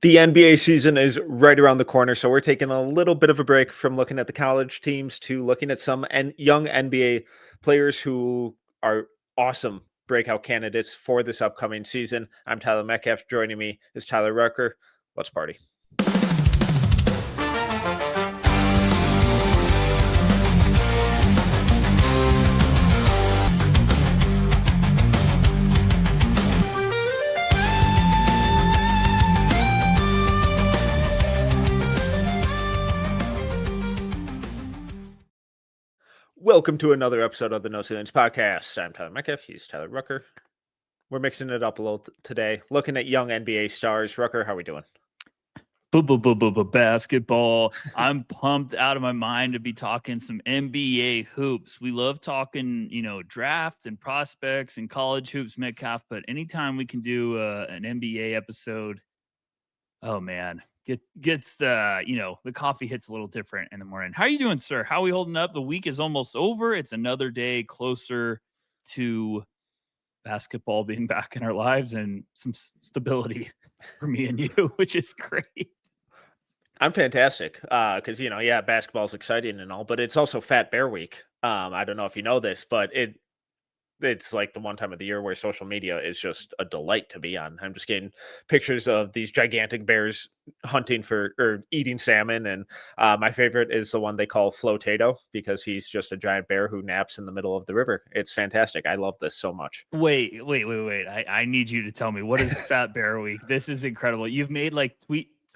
The NBA season is right around the corner, so we're taking a little bit of a break from looking at the college teams to looking at some young NBA players who are awesome breakout candidates for this upcoming season. I'm Tyler Metcalf. Joining me is Tyler Rucker. Let's party. Welcome to another episode of the No Ceilings Podcast. I'm Tyler Metcalf. He's Tyler Rucker. We're mixing it up a little today, looking at young NBA stars. Rucker, how are we doing? Basketball. I'm pumped out of my mind to be talking some NBA hoops. We love talking, drafts and prospects and college hoops, Metcalf, but anytime we can do an NBA episode, oh man, gets the coffee hits a little different in the morning. How are you doing, sir? How are we holding up? The week is almost over. It's another day closer to basketball being back in our lives and some stability for me and you, which is great. I'm fantastic because, basketball is exciting and all, but it's also Fat Bear Week. I don't know if you know this, but it's like the one time of the year where social media is just a delight to be on. I'm just getting pictures of these gigantic bears hunting for or eating salmon. And my favorite is the one they call Flotato because he's just a giant bear who naps in the middle of the river. It's fantastic. I love this so much. Wait. I need you to tell me, what is Fat Bear Week? This is incredible. You've made like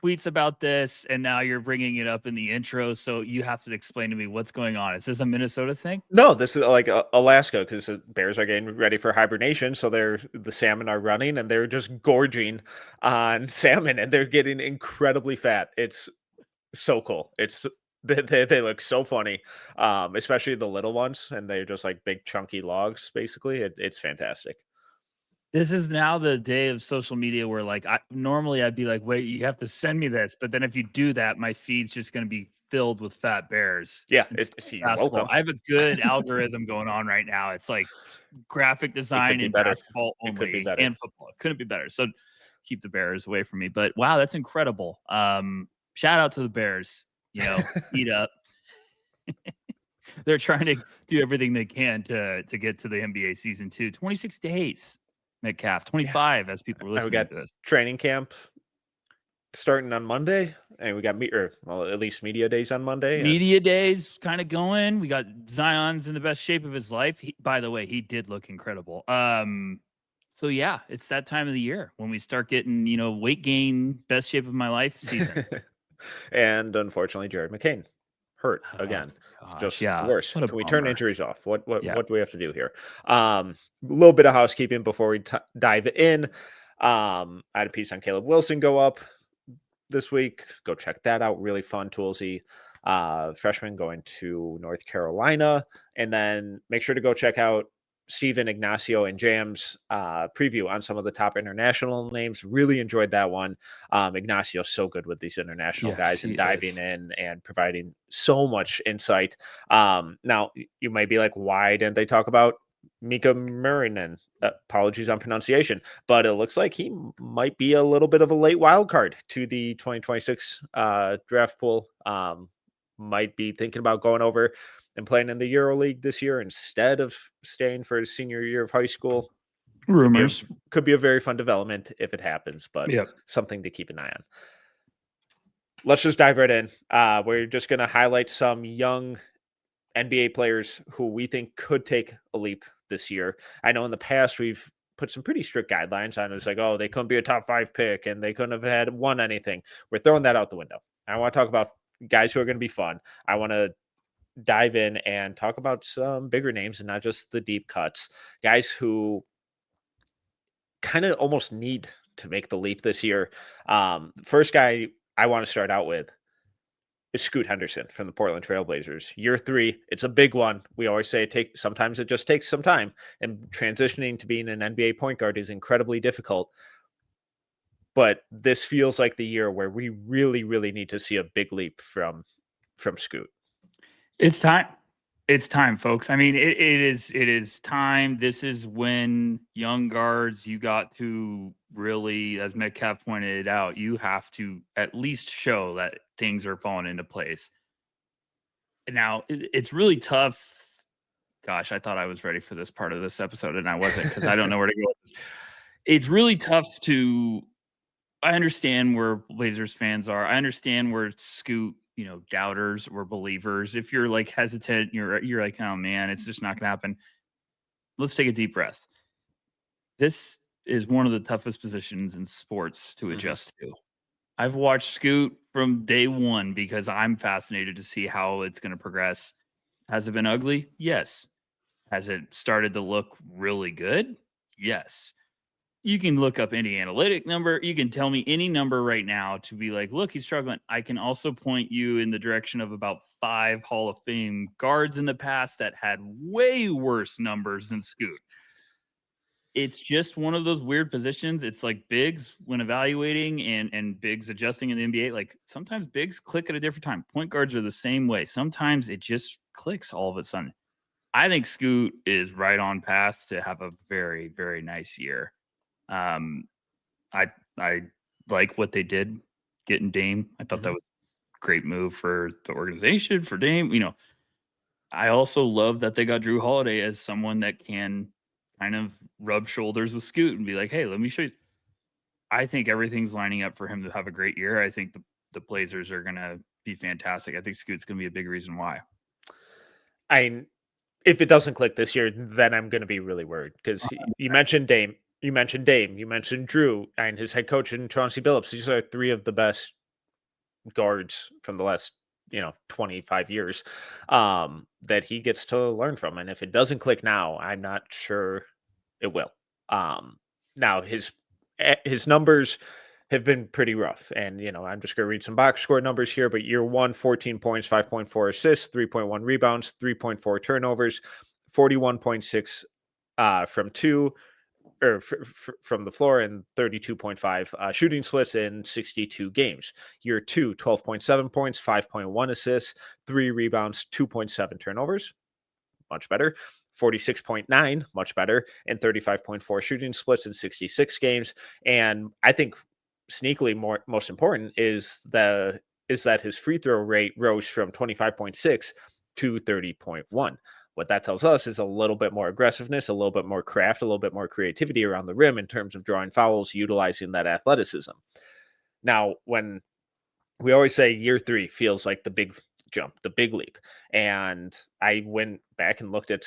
tweets about this, and now you're bringing it up in the intro, so you have to explain to me what's going on. Is this a Minnesota thing? No, this is like Alaska because the bears are getting ready for hibernation, so the salmon are running and they're just gorging on salmon and they're getting incredibly fat. It's so cool. They look so funny, especially the little ones, and they're just like big chunky logs. Basically, it's fantastic. This is now the day of social media where normally I'd be like, wait, you have to send me this. But then if you do that, my feed's just going to be filled with fat bears. Yeah, you're welcome. I have a good algorithm going on right now. It's like graphic design and basketball only and football. It couldn't be better. So keep the bears away from me. But wow, that's incredible. Shout out to the bears, eat up. They're trying to do everything they can to get to the NBA season 2. 26 days. Metcalf, 25 as people are listening to this. Training camp starting on Monday, and we got at least media days on Monday. Media days kind of going. We got Zion's in the best shape of his life. By the way, he did look incredible. So yeah, it's that time of the year when we start getting, weight gain, best shape of my life season. And unfortunately, Jared McCain hurt again. Just worse. Can we turn injuries off? What do we have to do here? A little bit of housekeeping before we dive in. I had a piece on Caleb Wilson go up this week. Go check that out. Really fun, toolsy. Freshman going to North Carolina. And then make sure to go check out Steven, Ignacio, and Jam's preview on some of the top international names. Really enjoyed that one. Ignacio's so good with these international guys and diving in and providing so much insight. Now, you might be like, why didn't they talk about Mika Murinen? Apologies on pronunciation, but it looks like he might be a little bit of a late wild card to the 2026 draft pool. Might be thinking about going over and playing in the EuroLeague this year instead of staying for his senior year of high school. Rumors. Could be a very fun development if it happens, but something to keep an eye on. Let's just dive right in. We're just going to highlight some young NBA players who we think could take a leap this year. I know in the past we've put some pretty strict guidelines on it. It's like, oh, they couldn't be a top 5 pick and they couldn't have won anything. We're throwing that out the window. I want to talk about guys who are going to be fun. I want to dive in and talk about some bigger names and not just the deep cuts. Guys who kind of almost need to make the leap this year. First guy I want to start out with is Scoot Henderson from the Portland Trailblazers. Year 3, it's a big one. We always say sometimes it just takes some time, and transitioning to being an NBA point guard is incredibly difficult. But this feels like the year where we really, really need to see a big leap from Scoot. It's time. It's time, folks. I mean, it is time. This is when young guards, you got to really, as Metcalf pointed out, you have to at least show that things are falling into place. Now, it's really tough. Gosh, I thought I was ready for this part of this episode, and I wasn't, because I don't know where to go with this. It's really tough to. I understand where Blazers fans are. I understand where Scoot, doubters or believers. If you're like hesitant, you're like, oh man, it's just not gonna happen. Let's take a deep breath. This is one of the toughest positions in sports to adjust to. I've watched Scoot from day one because I'm fascinated to see how it's going to progress. Has it been ugly? Yes. Has it started to look really good? Yes. You can look up any analytic number. You can tell me any number right now to be like, look, he's struggling. I can also point you in the direction of about 5 Hall of Fame guards in the past that had way worse numbers than Scoot. It's just one of those weird positions. It's like bigs when evaluating and bigs adjusting in the NBA. Like sometimes bigs click at a different time. Point guards are the same way. Sometimes it just clicks all of a sudden. I think Scoot is right on path to have a very, very nice year. I like what they did getting Dame. I thought that was a great move for the organization, for Dame. I also love that they got Drew Holiday as someone that can kind of rub shoulders with Scoot and be like, hey, let me show you. I think everything's lining up for him to have a great year. I think the Blazers are going to be fantastic. I think Scoot's going to be a big reason why. If it doesn't click this year, then I'm going to be really worried because you mentioned Dame. You mentioned Drew and his head coach in Chauncey Billups. These are 3 of the best guards from the last 25 years that he gets to learn from. And if it doesn't click now, I'm not sure it will. Now his numbers have been pretty rough, and I'm just going to read some box score numbers here. But year 1, 14 points, 5.4 assists, 3.1 rebounds, 3.4 turnovers, 41.6 from 2 or from the floor, and 32.5 shooting splits in 62 games. Year 2, 12.7 points, 5.1 assists, 3 rebounds, 2.7 turnovers. Much better. 46.9, much better, and 35.4 shooting splits in 66 games. And I think sneakily most important is that his free throw rate rose from 25.6 to 30.1. What that tells us is a little bit more aggressiveness, a little bit more craft, a little bit more creativity around the rim in terms of drawing fouls, utilizing that athleticism. Now, when we always say year 3 feels like the big jump, the big leap, and I went back and looked at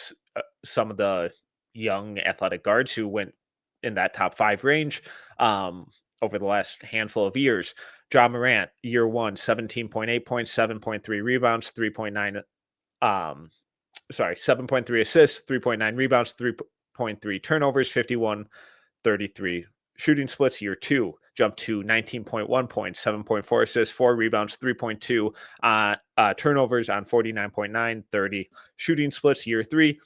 some of the young athletic guards who went in that top 5 range over the last handful of years. Ja Morant, year 1, 17.8 points, 7.3 rebounds, 3.9 7.3 assists, 3.9 rebounds, 3.3 turnovers, 51-33 shooting splits. Year 2 jumped to 19.1 points, 7.4 assists, 4 rebounds, 3.2 turnovers on 49.9, 30 shooting splits. Year 3,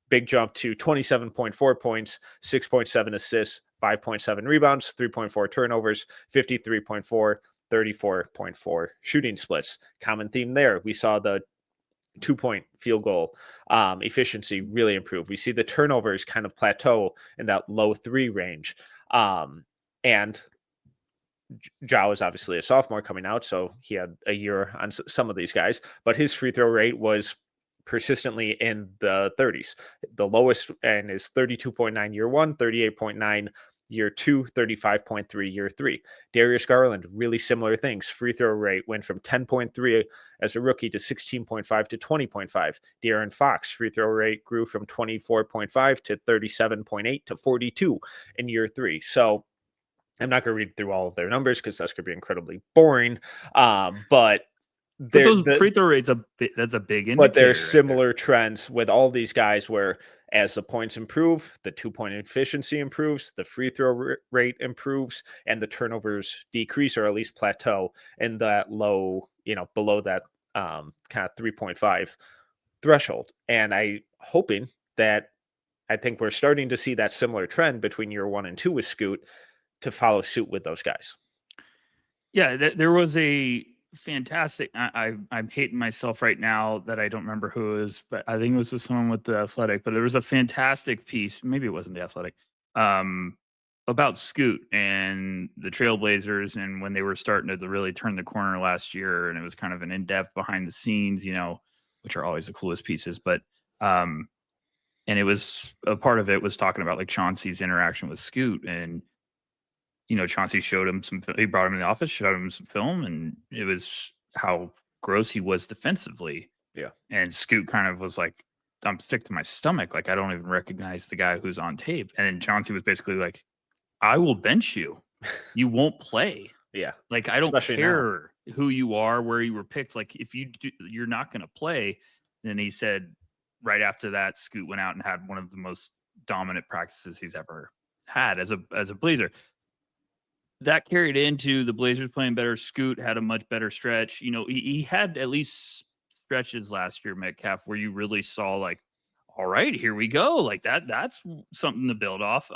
big jump to 27.4 points, 6.7 assists, 5.7 rebounds, 3.4 turnovers, 53.4, 34.4 shooting splits. Common theme there. We saw the 2-point field goal efficiency really improve. We see the turnovers kind of plateau in that low 3 range. And Ja was obviously a sophomore coming out, so he had a year on some of these guys, but his free throw rate was persistently in the 30s. The lowest and is 32.9 year 1, 38.9 year 2, 35.3 year 3. Darius Garland, really similar things. Free throw rate went from 10.3 as a rookie to 16.5 to 20.5. De'Aaron Fox, free throw rate grew from 24.5 to 37.8 to 42 in year 3. So I'm not going to read through all of their numbers because that's going to be incredibly boring. But those free throw rates, that's a big indicator. But there's similar trends with all these guys where as the points improve, the 2-point efficiency improves, the free throw rate improves, and the turnovers decrease or at least plateau in that low, below that kind of 3.5 threshold. And I think we're starting to see that similar trend between year 1 and 2 with Scoot to follow suit with those guys. Yeah, there was a fantastic. I'm hating myself right now that I don't remember who it was, but I think it was with someone with the Athletic. But there was a fantastic piece. Maybe it wasn't the Athletic. About Scoot and the Trailblazers and when they were starting to really turn the corner last year, and it was kind of an in-depth behind the scenes, which are always the coolest pieces. But and it was a part of it was talking about like Chauncey's interaction with Scoot, and Chauncey showed him he brought him in the office, showed him some film, and it was how gross he was defensively. Yeah. And Scoot kind of was like, I'm sick to my stomach. Like, I don't even recognize the guy who's on tape. And then Chauncey was basically like, I will bench you. You won't play. Yeah. Like, I don't care who you are, where you were picked. Like, if you're not going to play. And he said right after that, Scoot went out and had one of the most dominant practices he's ever had as a Blazer. That carried into the Blazers playing better. Scoot had a much better stretch. He had at least stretches last year, Metcalf, where you really saw like, all right, here we go. Like that's something to build off.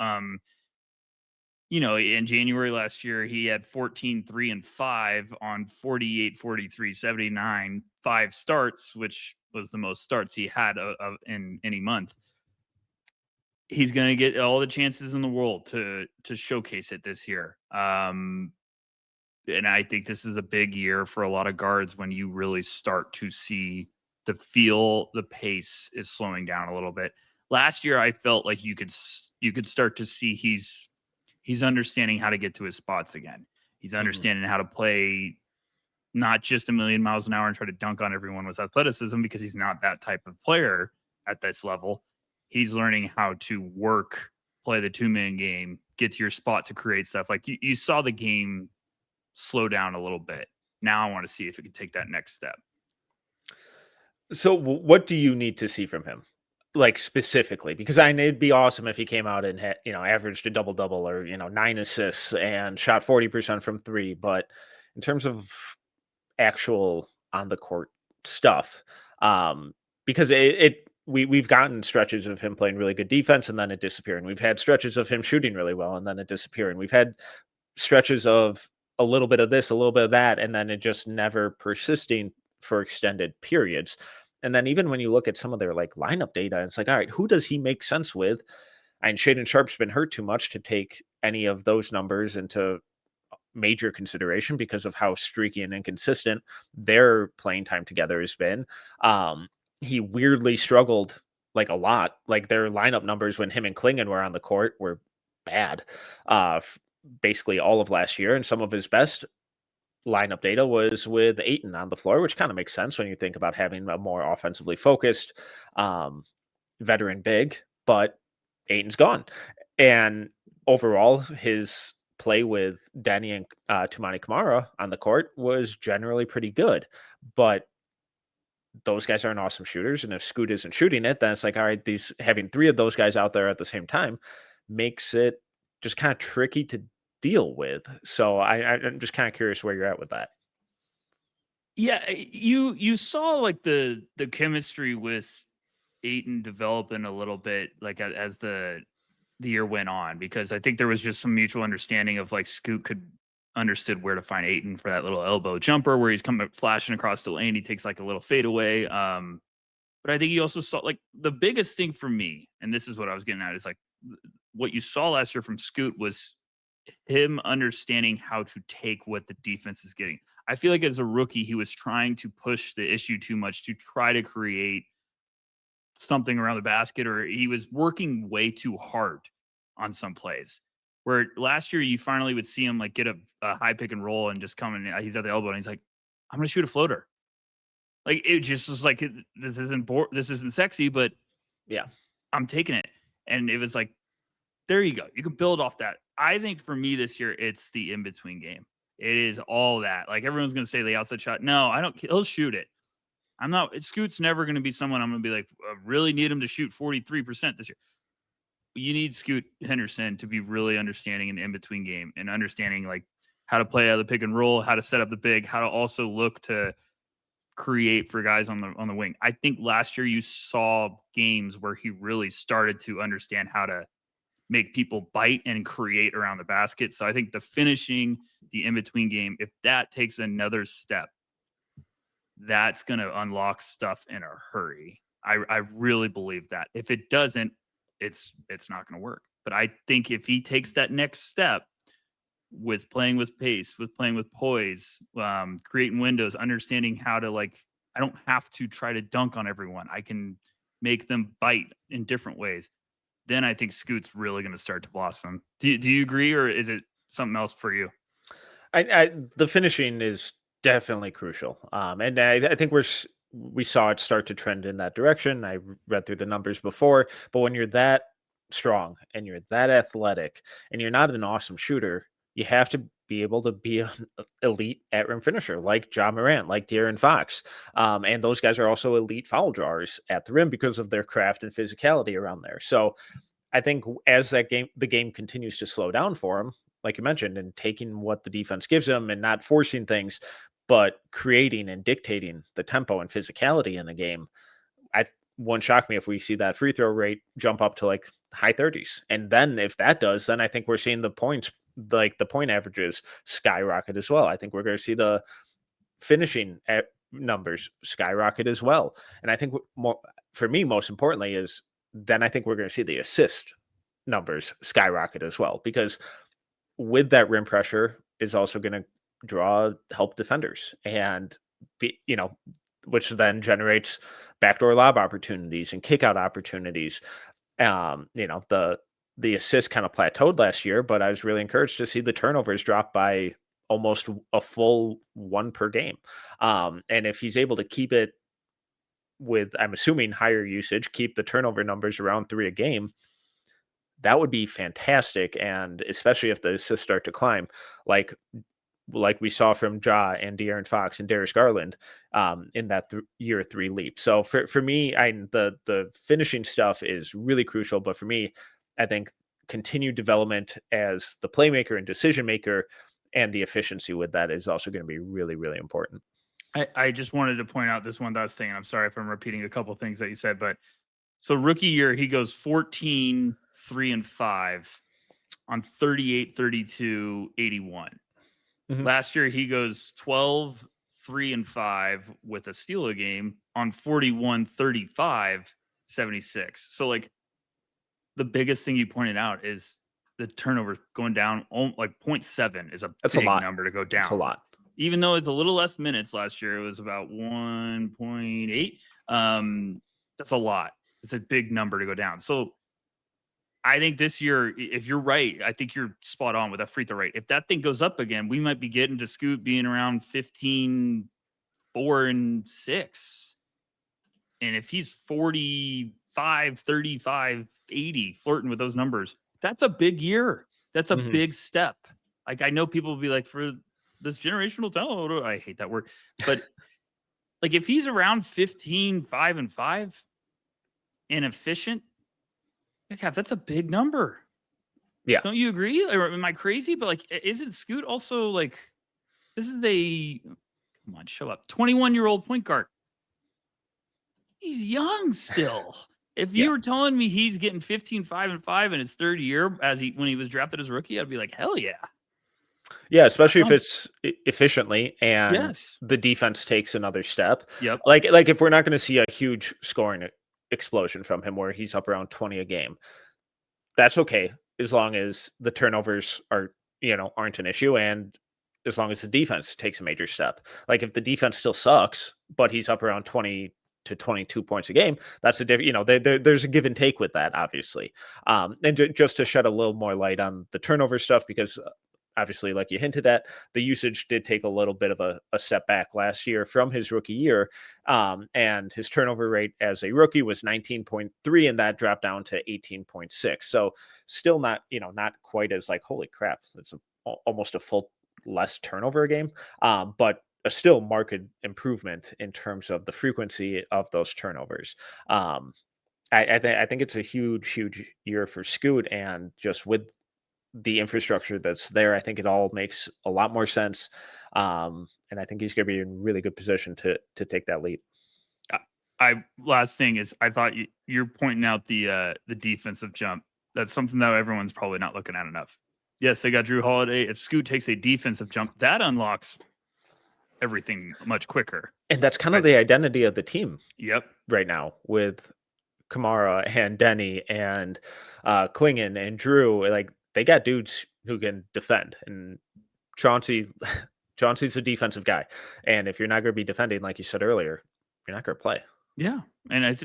In January last year, he had 14, 3, and 5 on 48, 43, 79, 5 starts, which was the most starts he had in any month. He's going to get all the chances in the world to showcase it this year. And I think this is a big year for a lot of guards when you really start to see the pace is slowing down a little bit. Last year, I felt like you could start to see he's understanding how to get to his spots again. He's understanding how to play not just a million miles an hour and try to dunk on everyone with athleticism, because he's not that type of player at this level. He's learning how to play the 2-man game, get to your spot to create stuff. Like you saw the game slow down a little bit. Now I want to see if it can take that next step. So what do you need to see from him? Like specifically, because it'd be awesome if he came out and had, averaged a double-double or, 9 assists and shot 40% from 3. But in terms of actual on the court stuff, because we've gotten stretches of him playing really good defense and then it disappearing. We've had stretches of him shooting really well and then it disappearing. We've had stretches of a little bit of this, a little bit of that, and then it just never persisting for extended periods. And then even when you look at some of their like lineup data, it's like, all right, who does he make sense with? And Shaedon Sharpe's been hurt too much to take any of those numbers into major consideration because of how streaky and inconsistent their playing time together has been. He weirdly struggled like a lot. Like their lineup numbers when him and Klingon were on the court were bad. Basically all of last year, and some of his best lineup data was with Ayton on the floor, which kind of makes sense when you think about having a more offensively focused veteran big, but Ayton's gone. And overall, his play with Danny and Toumani Camara on the court was generally pretty good, but those guys aren't awesome shooters. And if Scoot isn't shooting it, then it's like, all right, having 3 of those guys out there at the same time makes it just kind of tricky to deal with. So I'm just kind of curious where you're at with that. Yeah, you saw like the chemistry with Ayton developing a little bit, like as the year went on, because I think there was just some mutual understanding of like Scoot understood where to find Ayton for that little elbow jumper where he's coming flashing across the lane. He takes like a little fadeaway. But I think you also saw like the biggest thing for me, and this is what I was getting at, is like what you saw last year from Scoot was him understanding how to take what the defense is getting. I feel like as a rookie, he was trying to push the issue too much to try to create something around the basket, or he was working way too hard on some plays. Where last year you finally would see him like get a high pick and roll and just come in. He's at the elbow and he's like, I'm going to shoot a floater. Like it just was like, this isn't sexy, but yeah, I'm taking it. And it was like, there you go. You can build off that. I think for me this year, it's the in-between game. It is all that. Like everyone's going to say the outside shot. No, I don't. He'll shoot it. Scoot's never going to be someone I'm going to be like, I really need him to shoot 43% this year. You need Scoot Henderson to be really understanding in the in-between game and understanding like how to play out of the pick and roll, how to set up the big, how to also look to create for guys on the wing. I think last year you saw games where he really started to understand how to make people bite and create around the basket. So I think the finishing, the in-between game, if that takes another step, that's going to unlock stuff in a hurry. I really believe that. If it doesn't, it's not going to work. But I think if he takes that next step with playing with pace, with playing with poise, creating windows, understanding how to, like, I don't have to try to dunk on everyone. I can make them bite in different ways. Then I think Scoot's really going to start to blossom. Do you agree, or is it something else for you? The finishing is definitely crucial. And I think we saw it start to trend in that direction. I read through the numbers before, but when you're that strong and you're that athletic and you're not an awesome shooter, you have to be able to be an elite at rim finisher like Ja Morant, like De'Aaron Fox. And those guys are also elite foul drawers at the rim because of their craft and physicality around there. So I think as the game continues to slow down for him, like you mentioned, and taking what the defense gives him and not forcing things, but creating and dictating the tempo and physicality in the game, I won't shock me if we see that free throw rate jump up to like high 30s. And then if that does, then I think we're seeing the points, like the point averages, skyrocket as well. I think we're going to see the finishing numbers skyrocket as well. And I think more, for me, most importantly, is then I think we're going to see the assist numbers skyrocket as well, because with that rim pressure is also going to draw help defenders and be, which then generates backdoor lob opportunities and kick out opportunities. The assist kind of plateaued last year, but I was really encouraged to see the turnovers drop by almost a full one per game. And if he's able to keep it with, I'm assuming, higher usage, keep the turnover numbers around 3 a game, that would be fantastic. And especially if the assists start to climb, like we saw from Ja and De'Aaron Fox and Darius Garland in that year 3 leap. So for me, the finishing stuff is really crucial. But for me, I think continued development as the playmaker and decision maker and the efficiency with that is also going to be really, really important. I just wanted to point out this one last thing. I'm sorry if I'm repeating a couple things that you said, but so rookie year, he goes 14, 3 and 5 on 38, 32, 81. Mm-hmm. Last year, he goes 12, 3 and 5 with a steal a game on 41, 35, 76. So, like, the biggest thing you pointed out is the turnover going down, like 0.7 is That's big a lot. number to go down. That's a lot. Even though it's a little less minutes last year, it was about 1.8. That's a lot. It's a big number to go down. So I think this year, if you're right, I think you're spot on with that free throw rate. If that thing goes up again, we might be getting to Scoot being around 15, 4 and 6. And if he's 45, 35, 80, flirting with those numbers, that's a big year. That's a big step. Like, I know people will be like, for this generational talent, I hate that word, but like, if he's around 15, 5 and 5 and efficient, that's a big number. Yeah. Don't you agree? Or am I crazy? But like, isn't Scoot also like, this is come on, show up, 21-year-old point guard. He's young still. If you were telling me he's getting 15, 5 and 5 in his third year when he was drafted as rookie, I'd be like, hell yeah. Yeah, especially if it's efficiently and the defense takes another step. Yep. Like if we're not going to see a huge scoring explosion from him where he's up around 20 a game, that's okay as long as the turnovers aren't an issue, and as long as the defense takes a major step. Like, if the defense still sucks, but he's up around 20 to 22 points a game, that's a different, there's a give and take with that, obviously. And just to shed a little more light on the turnover stuff, because obviously, like you hinted at, the usage did take a little bit of a step back last year from his rookie year. And his turnover rate as a rookie was 19.3, and that dropped down to 18.6. So still not quite as like, holy crap, that's almost a full less turnover a game. But a still marked improvement in terms of the frequency of those turnovers. I think it's a huge year for Scoot, and just with the infrastructure that's there, I think it all makes a lot more sense. And I think he's going to be in really good position to take that leap. Last thing is, I thought you're pointing out the defensive jump. That's something that everyone's probably not looking at enough. Yes, they got Drew Holiday. If Scoot takes a defensive jump, that unlocks everything much quicker. And that's kind of the identity of the team. Yep. Right now with Kamara and Denny and Klingon and Drew, like they got dudes who can defend. And Chauncey's a defensive guy, and if you're not going to be defending, like you said earlier, you're not going to play. Yeah, and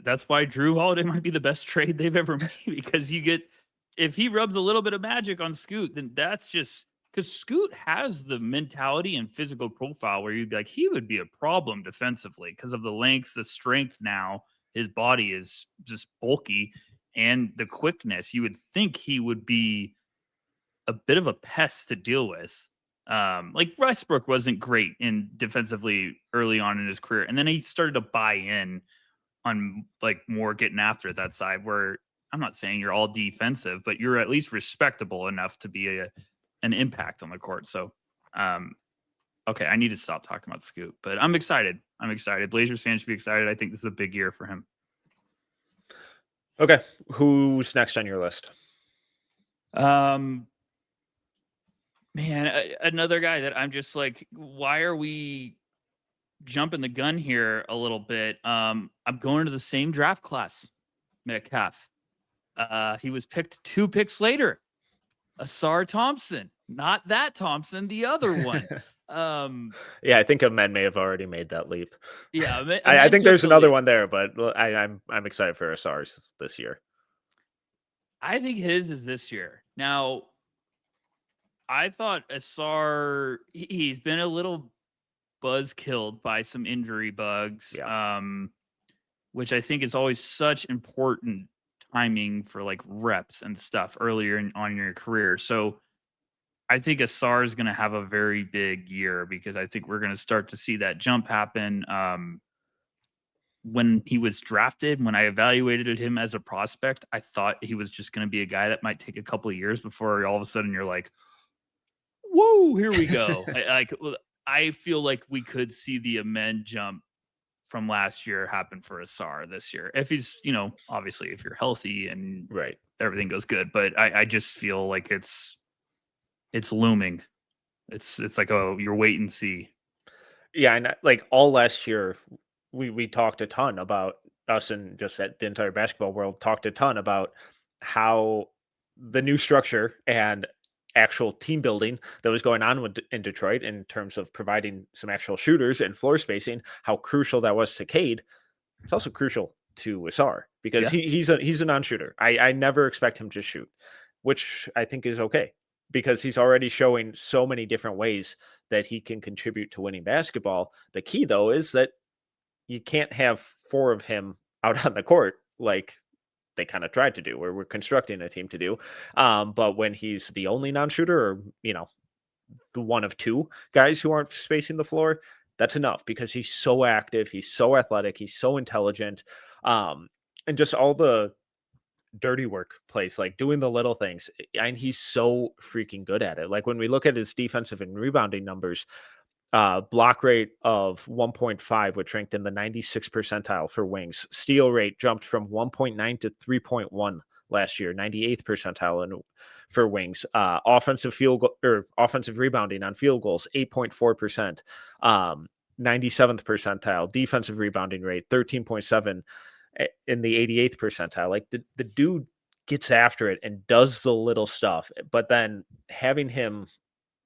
that's why Drew Holiday might be the best trade they've ever made, because if he rubs a little bit of magic on Scoot, then that's just because Scoot has the mentality and physical profile where you'd be like, he would be a problem defensively because of the length, the strength. Now his body is just bulky, and the quickness. You would think he would be a bit of a pest to deal with. Like Westbrook wasn't great in defensively early on in his career, and then he started to buy in on like more getting after that side, where I'm not saying you're all defensive, but you're at least respectable enough to be an impact on the court. So, okay, I need to stop talking about Scoot, but I'm excited. Blazers fans should be excited. I think this is a big year for him. Okay, who's next on your list? Man, another guy that I'm just like, why are we jumping the gun here a little bit? I'm going to the same draft class, Metcalf. He was picked 2 picks later. Ausar Thompson, not that Thompson, the other one. Yeah, I think a men may have already made that leap. Yeah, I think there's another one there, but I'm excited for Ausar's this year. I think his is this year. Now, I thought Ausar, he's been a little buzz-killed by some injury bugs, which I think is always such important timing for like reps and stuff earlier on in your career. So I think Ausar is going to have a very big year, because I think we're going to start to see that jump happen. When he was drafted, when I evaluated him as a prospect, I thought he was just going to be a guy that might take a couple of years before all of a sudden you're like, whoa, here we go. I feel like we could see the amend jump from last year happen for Ausar this year. If he's, obviously if you're healthy and everything goes good, but I just feel like it's looming. It's like, you're wait and see. Yeah. And like all last year, we talked a ton about us, and just the entire basketball world talked a ton about how the new structure and actual team building that was going on in Detroit in terms of providing some actual shooters and floor spacing, how crucial that was to Cade. It's also crucial to Ausar, because he's a non-shooter. I never expect him to shoot, which I think is okay, because he's already showing so many different ways that he can contribute to winning basketball. The key, though, is that you can't have 4 of him out on the court like they kind of tried to do, or we're constructing a team to do. But when he's the only non-shooter, or, the one of 2 guys who aren't spacing the floor, that's enough, because he's so active, he's so athletic, he's so intelligent. And just all the dirty work plays, like doing the little things. And he's so freaking good at it. Like when we look at his defensive and rebounding numbers, block rate of 1.5, which ranked in the 96th percentile for wings. Steal rate jumped from 1.9 to 3.1 last year, 98th percentile for wings. Offensive rebounding on field goals, 8.4%, 97th percentile. Defensive rebounding rate, 13.7 in the 88th percentile. Like the dude gets after it and does the little stuff, but then having him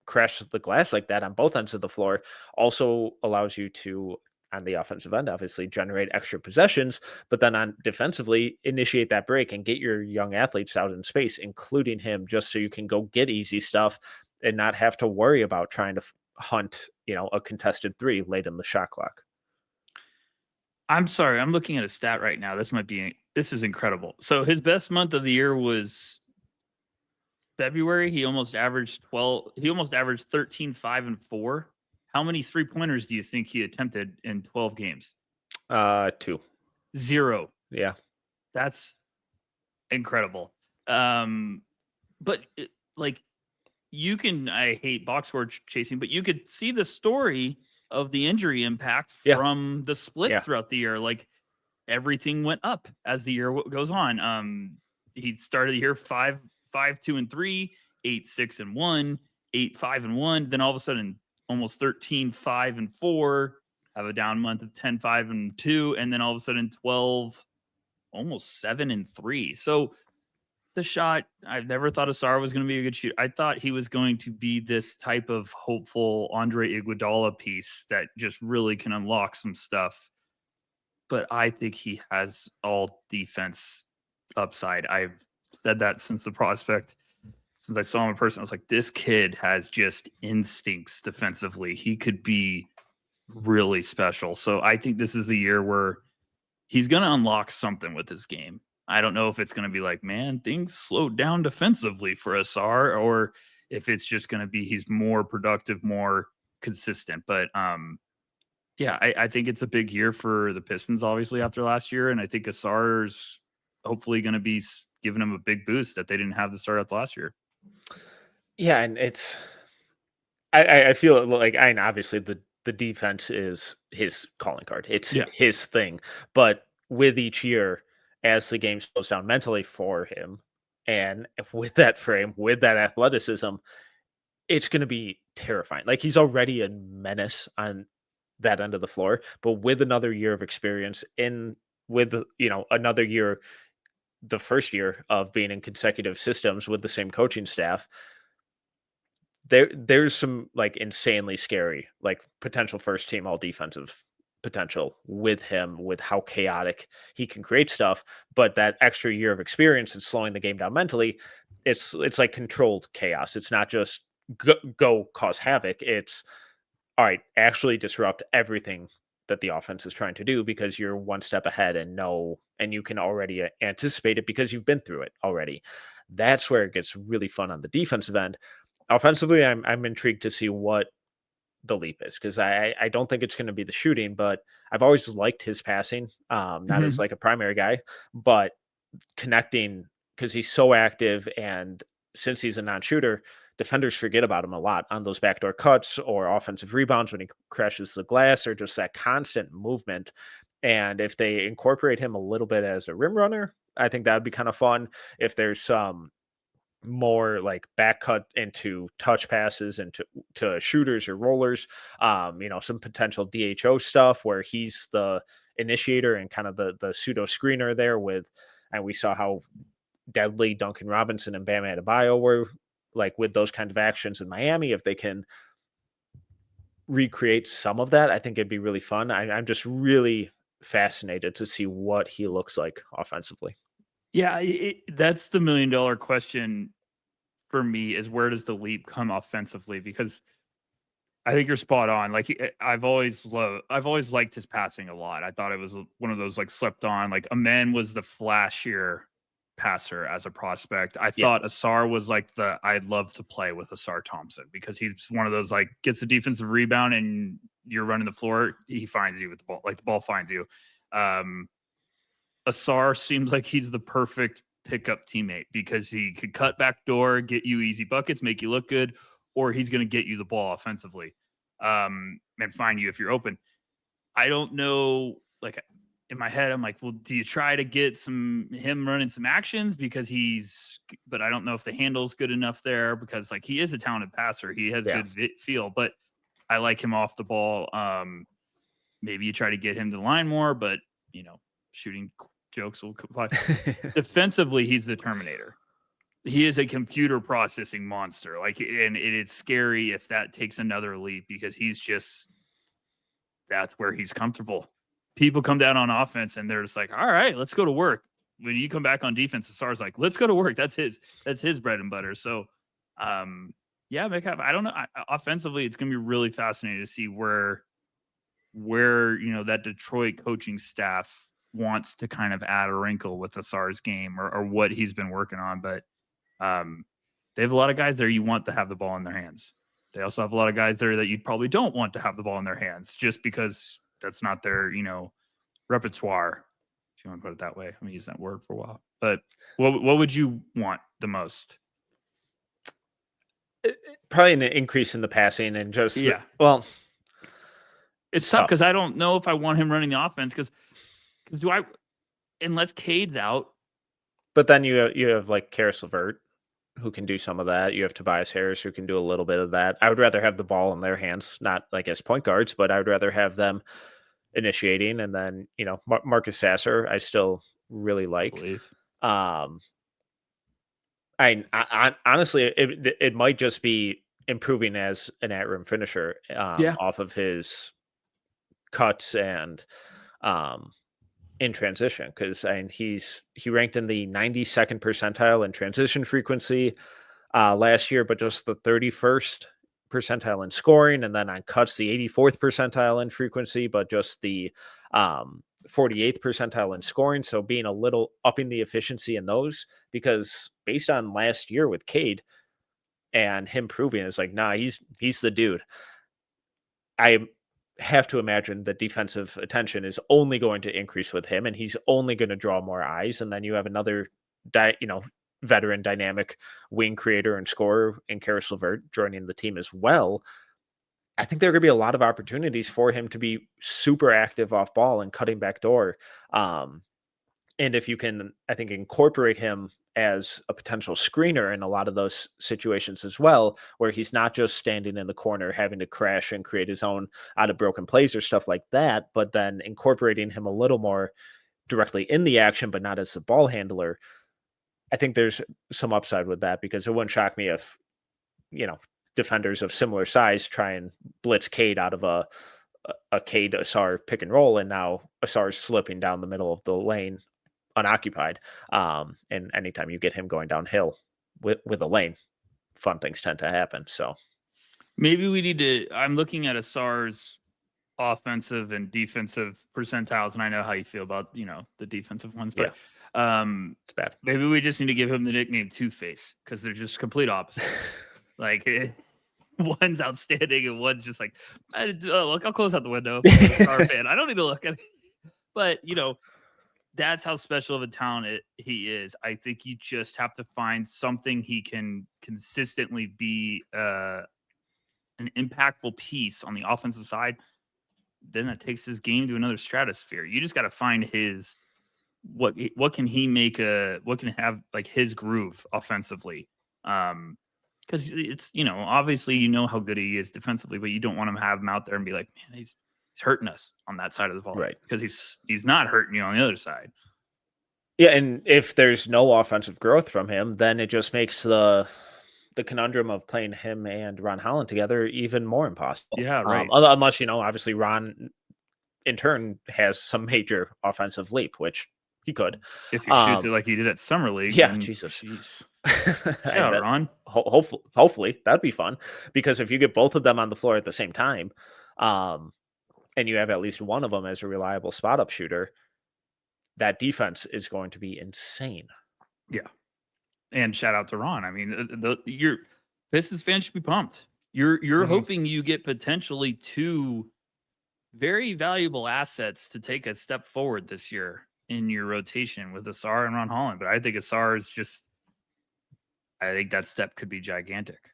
crash the glass like that on both ends of the floor also allows you to, on the offensive end, obviously generate extra possessions, but then on defensively initiate that break and get your young athletes out in space, including him, just so you can go get easy stuff and not have to worry about trying to hunt, a contested 3 late in the shot clock. I'm sorry, I'm looking at a stat right now. This is incredible. So his best month of the year was February. He almost averaged 13, 5, and 4. How many 3-pointers do you think he attempted in 12 games? 2. 0. Yeah. That's incredible. But I hate box score chasing, but you could see the story of the injury impact from the splits throughout the year. Like everything went up as the year goes on. He started the year 5, 2, and 3, 8, 6, and 1, 8, 5, and 1. Then all of a sudden, almost 13, 5, and 4. have a down month of 10, 5, and 2, and then all of a sudden 12, almost 7 and 3. So the shot, I've never thought Ausar was going to be a good shooter. I thought he was going to be this type of hopeful Andre Iguodala piece that just really can unlock some stuff. But I think he has all defense upside. I've said that since the prospect, since I saw him in person. I was like, this kid has just instincts defensively. He could be really special. So I think this is the year where he's going to unlock something with his game. I don't know if it's going to be like, man, things slowed down defensively for Ausar, or if it's just going to be he's more productive, more consistent. But yeah, I think it's a big year for the Pistons, obviously, after last year. And I think Asar's hopefully going to be giving him a big boost that they didn't have to start out last year. Yeah, and it's I feel like, I mean, obviously the defense is his calling card. It's his thing. But with each year, as the game slows down mentally for him, and with that frame, with that athleticism, it's going to be terrifying. Like, he's already a menace on that end of the floor, but with another year of experience with another year, the first year of being in consecutive systems with the same coaching staff, there's some like insanely scary, like, potential first team all defensive potential with him, with how chaotic he can create stuff. But that extra year of experience and slowing the game down mentally, it's like controlled chaos. It's not just go cause havoc. It's, all right, actually disrupt everything that the offense is trying to do, because you're one step ahead and you can already anticipate it because you've been through it already. That's where it gets really fun on the defensive end. Offensively, I'm intrigued to see what the leap is, because I don't think it's going to be the shooting, but I've always liked his passing, not as like a primary guy, but connecting, because he's so active, and since he's a non-shooter, defenders forget about him a lot on those backdoor cuts or offensive rebounds when he crashes the glass, or just that constant movement. And if they incorporate him a little bit as a rim runner, I think that would be kind of fun. If there's some more like back cut into touch passes and to shooters or rollers, some potential DHO stuff where he's the initiator and kind of the pseudo screener there and we saw how deadly Duncan Robinson and Bam Adebayo were, like, with those kind of actions in Miami. If they can recreate some of that, I think it'd be really fun. I'm just really fascinated to see what he looks like offensively. Yeah, that's the $1 million question for me, is where does the leap come offensively? Because I think you're spot on. Like, I've always liked his passing a lot. I thought it was one of those like slept on. Like, Amen was the flashier passer as a prospect. I thought Ausar was like I'd love to play with Ausar Thompson, because he's one of those, like, gets a defensive rebound and you're running the floor, he finds you with the ball, like the ball finds you. Ausar seems like he's the perfect pickup teammate, because he could cut back door, get you easy buckets, make you look good, or he's going to get you the ball offensively, and find you if you're open. I don't know, like, in my head, I'm like, well, do you try to get him running some actions, because but I don't know if the handle's good enough there, because, like, he is a talented passer. He has good feel, but I like him off the ball. Maybe you try to get him to the line more, but, shooting jokes will comply. Defensively, he's the Terminator. He is a computer processing monster. Like, and it's scary if that takes another leap, because that's where he's comfortable. People come down on offense and they're just like, all right, let's go to work. When you come back on defense, Asar's like, let's go to work. That's his bread and butter. So, Metcalf, I don't know. Offensively, it's going to be really fascinating to see where that Detroit coaching staff wants to kind of add a wrinkle with Asar's game, or what he's been working on. But they have a lot of guys there you want to have the ball in their hands. They also have a lot of guys there that you probably don't want to have the ball in their hands, just because that's not their, repertoire, if you want to put it that way. I'm gonna use that word for a while. But what would you want the most? Probably an increase in the passing, and just it's tough, because I don't know if I want him running the offense, because unless Cade's out. But then you have like Karis LeVert, who can do some of that. You have Tobias Harris, who can do a little bit of that. I would rather have the ball in their hands, not like as point guards, but I would rather have them initiating. And then, Marcus Sasser, I still really like. I honestly, it might just be improving as an at-rim finisher off of his cuts and in transition, because he ranked in the 92nd percentile in transition frequency last year, but just the 31st percentile in scoring, and then on cuts the 84th percentile in frequency, but just the 48th percentile in scoring. So being a little upping the efficiency in those, because based on last year with Cade and him proving it's like, nah, he's the dude. I have to imagine that defensive attention is only going to increase with him, and he's only going to draw more eyes. And then you have another, veteran dynamic wing creator and scorer in Karis LeVert joining the team as well. I think there are going to be a lot of opportunities for him to be super active off ball and cutting back door. And if you can, I think, incorporate him as a potential screener in a lot of those situations as well, where he's not just standing in the corner having to crash and create his own out of broken plays or stuff like that, but then incorporating him a little more directly in the action, but not as a ball handler. I think there's some upside with that, because it wouldn't shock me if, defenders of similar size try and blitz Cade out of a Cade Ausar pick and roll, and now Asar's slipping down the middle of the lane unoccupied. And anytime you get him going downhill with a lane, fun things tend to happen. So maybe we need to. I'm looking at Asar's offensive and defensive percentiles, and I know how you feel about the defensive ones, but it's bad. Maybe we just need to give him the nickname Two-Face, because they're just complete opposites. Like one's outstanding and one's just like, look, I'll close out the window. I'm a Star fan. I don't need to look at it. But that's how special of a talent he is. I think you just have to find something he can consistently be an impactful piece on the offensive side. Then that takes his game to another stratosphere. You just got to find his what can he make what can have like his groove offensively. Because it's obviously how good he is defensively, but you don't want to have him out there and be like, man, he's hurting us on that side of the ball, right? Because he's not hurting you on the other side. Yeah, and if there's no offensive growth from him, then it just makes the conundrum of playing him and Ron Holland together even more impossible. Yeah, right. Unless obviously Ron in turn has some major offensive leap, which he could if he shoots it like he did at Summer League. Yeah, Jesus. Jeez. Yeah, Ron. Hopefully that'd be fun, because if you get both of them on the floor at the same time, and you have at least one of them as a reliable spot up shooter, that defense is going to be insane. Yeah, and shout out to Ron. I mean, your Pistons fans should be pumped. You're hoping you get potentially two very valuable assets to take a step forward this year in your rotation with Ausar and Ron Holland. But I think Ausar is just, I think that step could be gigantic.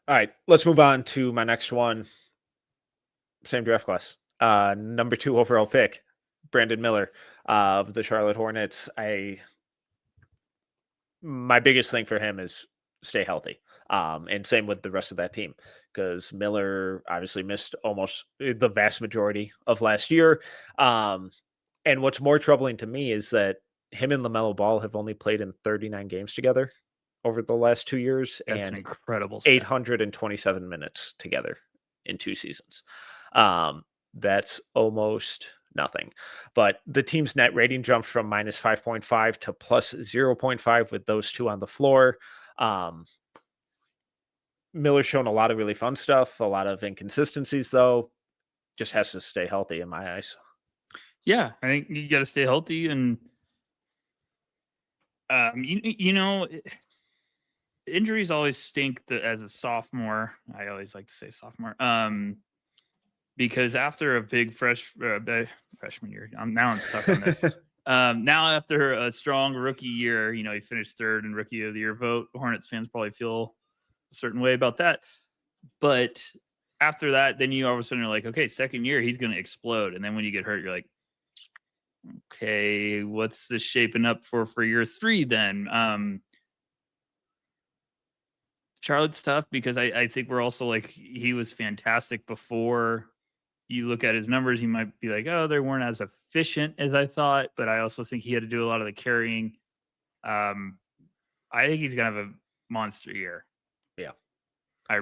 All right, let's move on to my next one. Same draft class. Number 2 overall pick, Brandon Miller of the Charlotte Hornets. My biggest thing for him is stay healthy. And same with the rest of that team, because Miller obviously missed almost the vast majority of last year. And what's more troubling to me is that him and LaMelo Ball have only played in 39 games together over the last 2 years. That's and an incredible 827 minutes together in 2 seasons. That's almost nothing. But the team's net rating jumped from minus 5.5 to plus 0.5 with those two on the floor. Miller's shown a lot of really fun stuff, a lot of inconsistencies, though. Just has to stay healthy in my eyes. Yeah, I think you got to stay healthy. And, injuries always stink as a sophomore. I always like to say sophomore. Because after a big freshman year, I'm stuck on this. Now after a strong rookie year, he finished 3rd in Rookie of the Year vote. Hornets fans probably feel a certain way about that. But after that, then you all of a sudden are like, okay, second year, he's going to explode. And then when you get hurt, you're like, Okay, what's this shaping up for year 3 then? Charlotte's tough because I think we're also like he was fantastic before. You look at his numbers, you might be like, oh, they weren't as efficient as I thought, but I also think he had to do a lot of the carrying. Um, I think he's gonna have a monster year. Yeah. I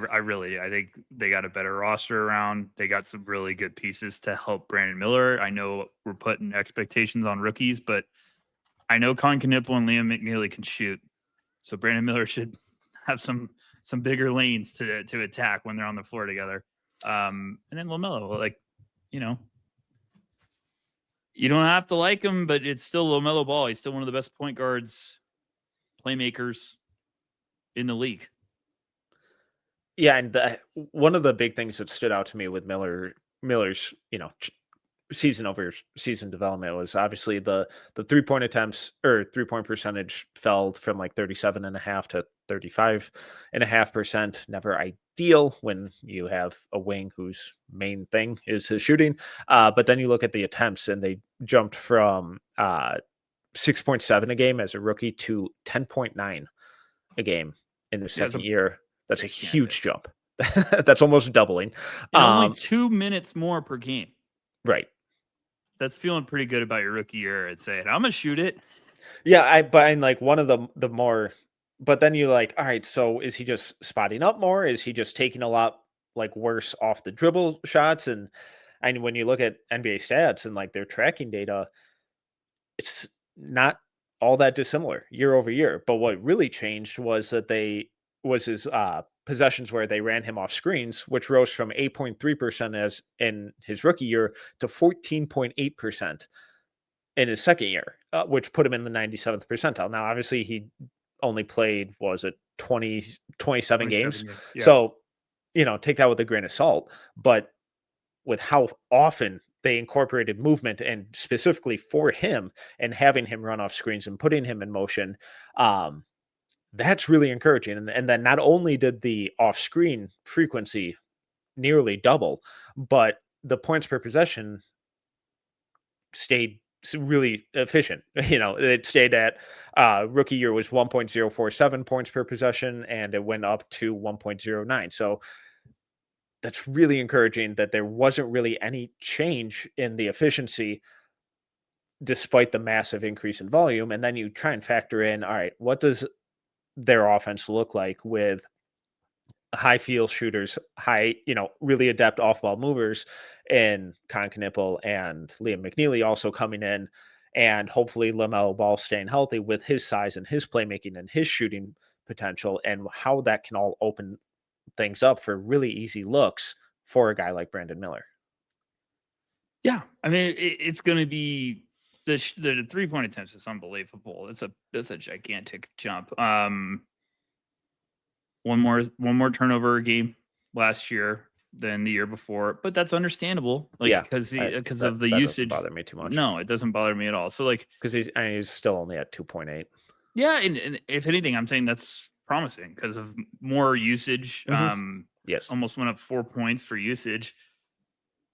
think they got a better roster around. They got some really good pieces to help Brandon Miller. I know we're putting expectations on rookies, but I know Con Knipple and Liam McNeely can shoot. So Brandon Miller should have some bigger lanes to attack when they're on the floor together. And then LaMelo, like, you know, you don't have to like him, but it's still LaMelo Ball. He's still one of the best point guards, playmakers in the league. Yeah, and one of the big things that stood out to me with Miller's, season over season development was obviously the 3-point attempts or 3-point percentage fell from like 37.5 to 35.5%. Never ideal when you have a wing whose main thing is his shooting. But then you look at the attempts and they jumped from 6.7 a game as a rookie to 10.9 a game in the second year. That's a huge jump. That's almost doubling. And only 2 minutes more per game. Right. That's feeling pretty good about your rookie year and saying, I'm gonna shoot it. Yeah, but like one of the more, but then you like, all right, so is he just spotting up more? Is he just taking a lot like worse off the dribble shots? And when you look at NBA stats and like their tracking data, it's not all that dissimilar year over year. But what really changed was that his possessions where they ran him off screens, which rose from 8.3% as in his rookie year to 14.8% in his second year, which put him in the 97th percentile. Now, obviously, he only played, 27 games. Yeah. So, take that with a grain of salt. But with how often they incorporated movement and specifically for him and having him run off screens and putting him in motion, that's really encouraging. And then not only did the off screen frequency nearly double, but the points per possession stayed really efficient. It stayed at rookie year was 1.047 points per possession, and it went up to 1.09. So that's really encouraging that there wasn't really any change in the efficiency despite the massive increase in volume. And then you try and factor in, all right, what does their offense look like with high field shooters, really adept off ball movers, and Con Knipple and Liam McNeely also coming in, and hopefully LaMelo Ball staying healthy with his size and his playmaking and his shooting potential, and how that can all open things up for really easy looks for a guy like Brandon Miller. Yeah, I mean, it's going to be the 3-point attempts is unbelievable. That's a gigantic jump. One more turnover a game last year than the year before, but that's understandable. Like because of the usage. Doesn't bother me too much. No, it doesn't bother me at all. So like because he's still only at 2.8. Yeah, and if anything, I'm saying that's promising because of more usage. Yes, almost went up 4 points for usage.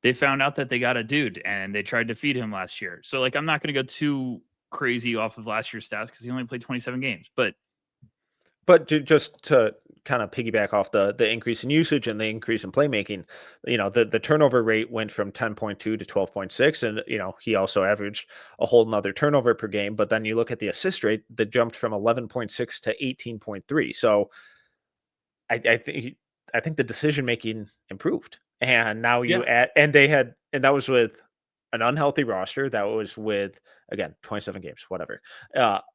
They found out that they got a dude and they tried to feed him last year. So like I'm not going to go too crazy off of last year's stats because he only played 27 games, but just to kind of piggyback off the increase in usage and the increase in playmaking, the turnover rate went from 10.2 to 12.6, and he also averaged a whole nother turnover per game. But then you look at the assist rate that jumped from 11.6 to 18.3. So I think the decision making improved, and now you add, and that was with an unhealthy roster. That was with, again, 27 games, whatever.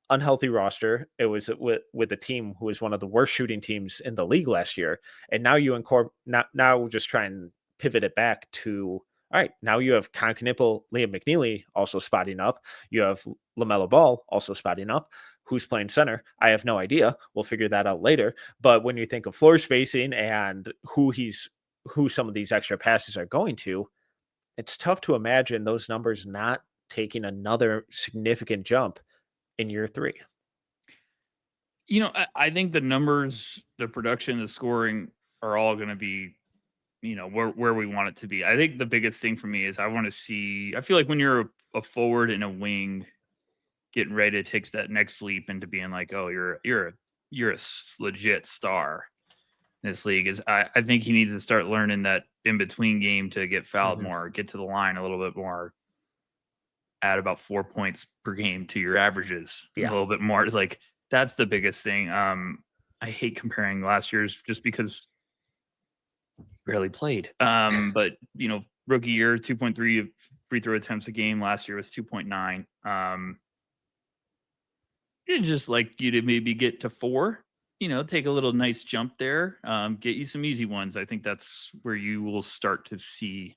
Unhealthy roster. It was with a team who was one of the worst shooting teams in the league last year. And now you now just try and pivot it back to, all right, now you have Con Knipple, Liam McNeely also spotting up. You have LaMelo Ball also spotting up. Who's playing center? I have no idea. We'll figure that out later. But when you think of floor spacing and who some of these extra passes are going to, it's tough to imagine those numbers not taking another significant jump in year 3. I think the numbers, the production, the scoring are all going to be where we want it to be. I think the biggest thing for me is I feel like when you're a forward and a wing getting ready to take that next leap into being like, oh, you're a legit star in this league, is I think he needs to start learning that in between game to get fouled more, get to the line a little bit more, add about 4 points per game to your averages a little bit more. It's like, that's the biggest thing. I hate comparing last year's just because barely played. But rookie year, 2.3 free throw attempts a game. Last year was 2.9. It'd just like you to maybe get to 4, take a little nice jump there, get you some easy ones. I think that's where you will start to see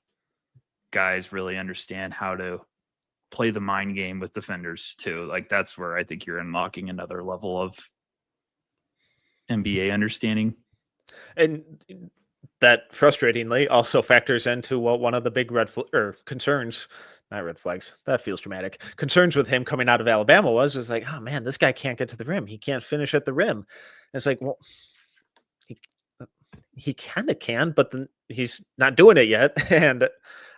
guys really understand how to play the mind game with defenders too. Like, that's where I think you're unlocking another level of NBA understanding. And that frustratingly also factors into what one of the big concerns, not red flags, that feels dramatic, concerns with him coming out of Alabama is like, oh man, this guy can't get to the rim. He can't finish at the rim. And it's like, well, he kind of can, but then he's not doing it yet. And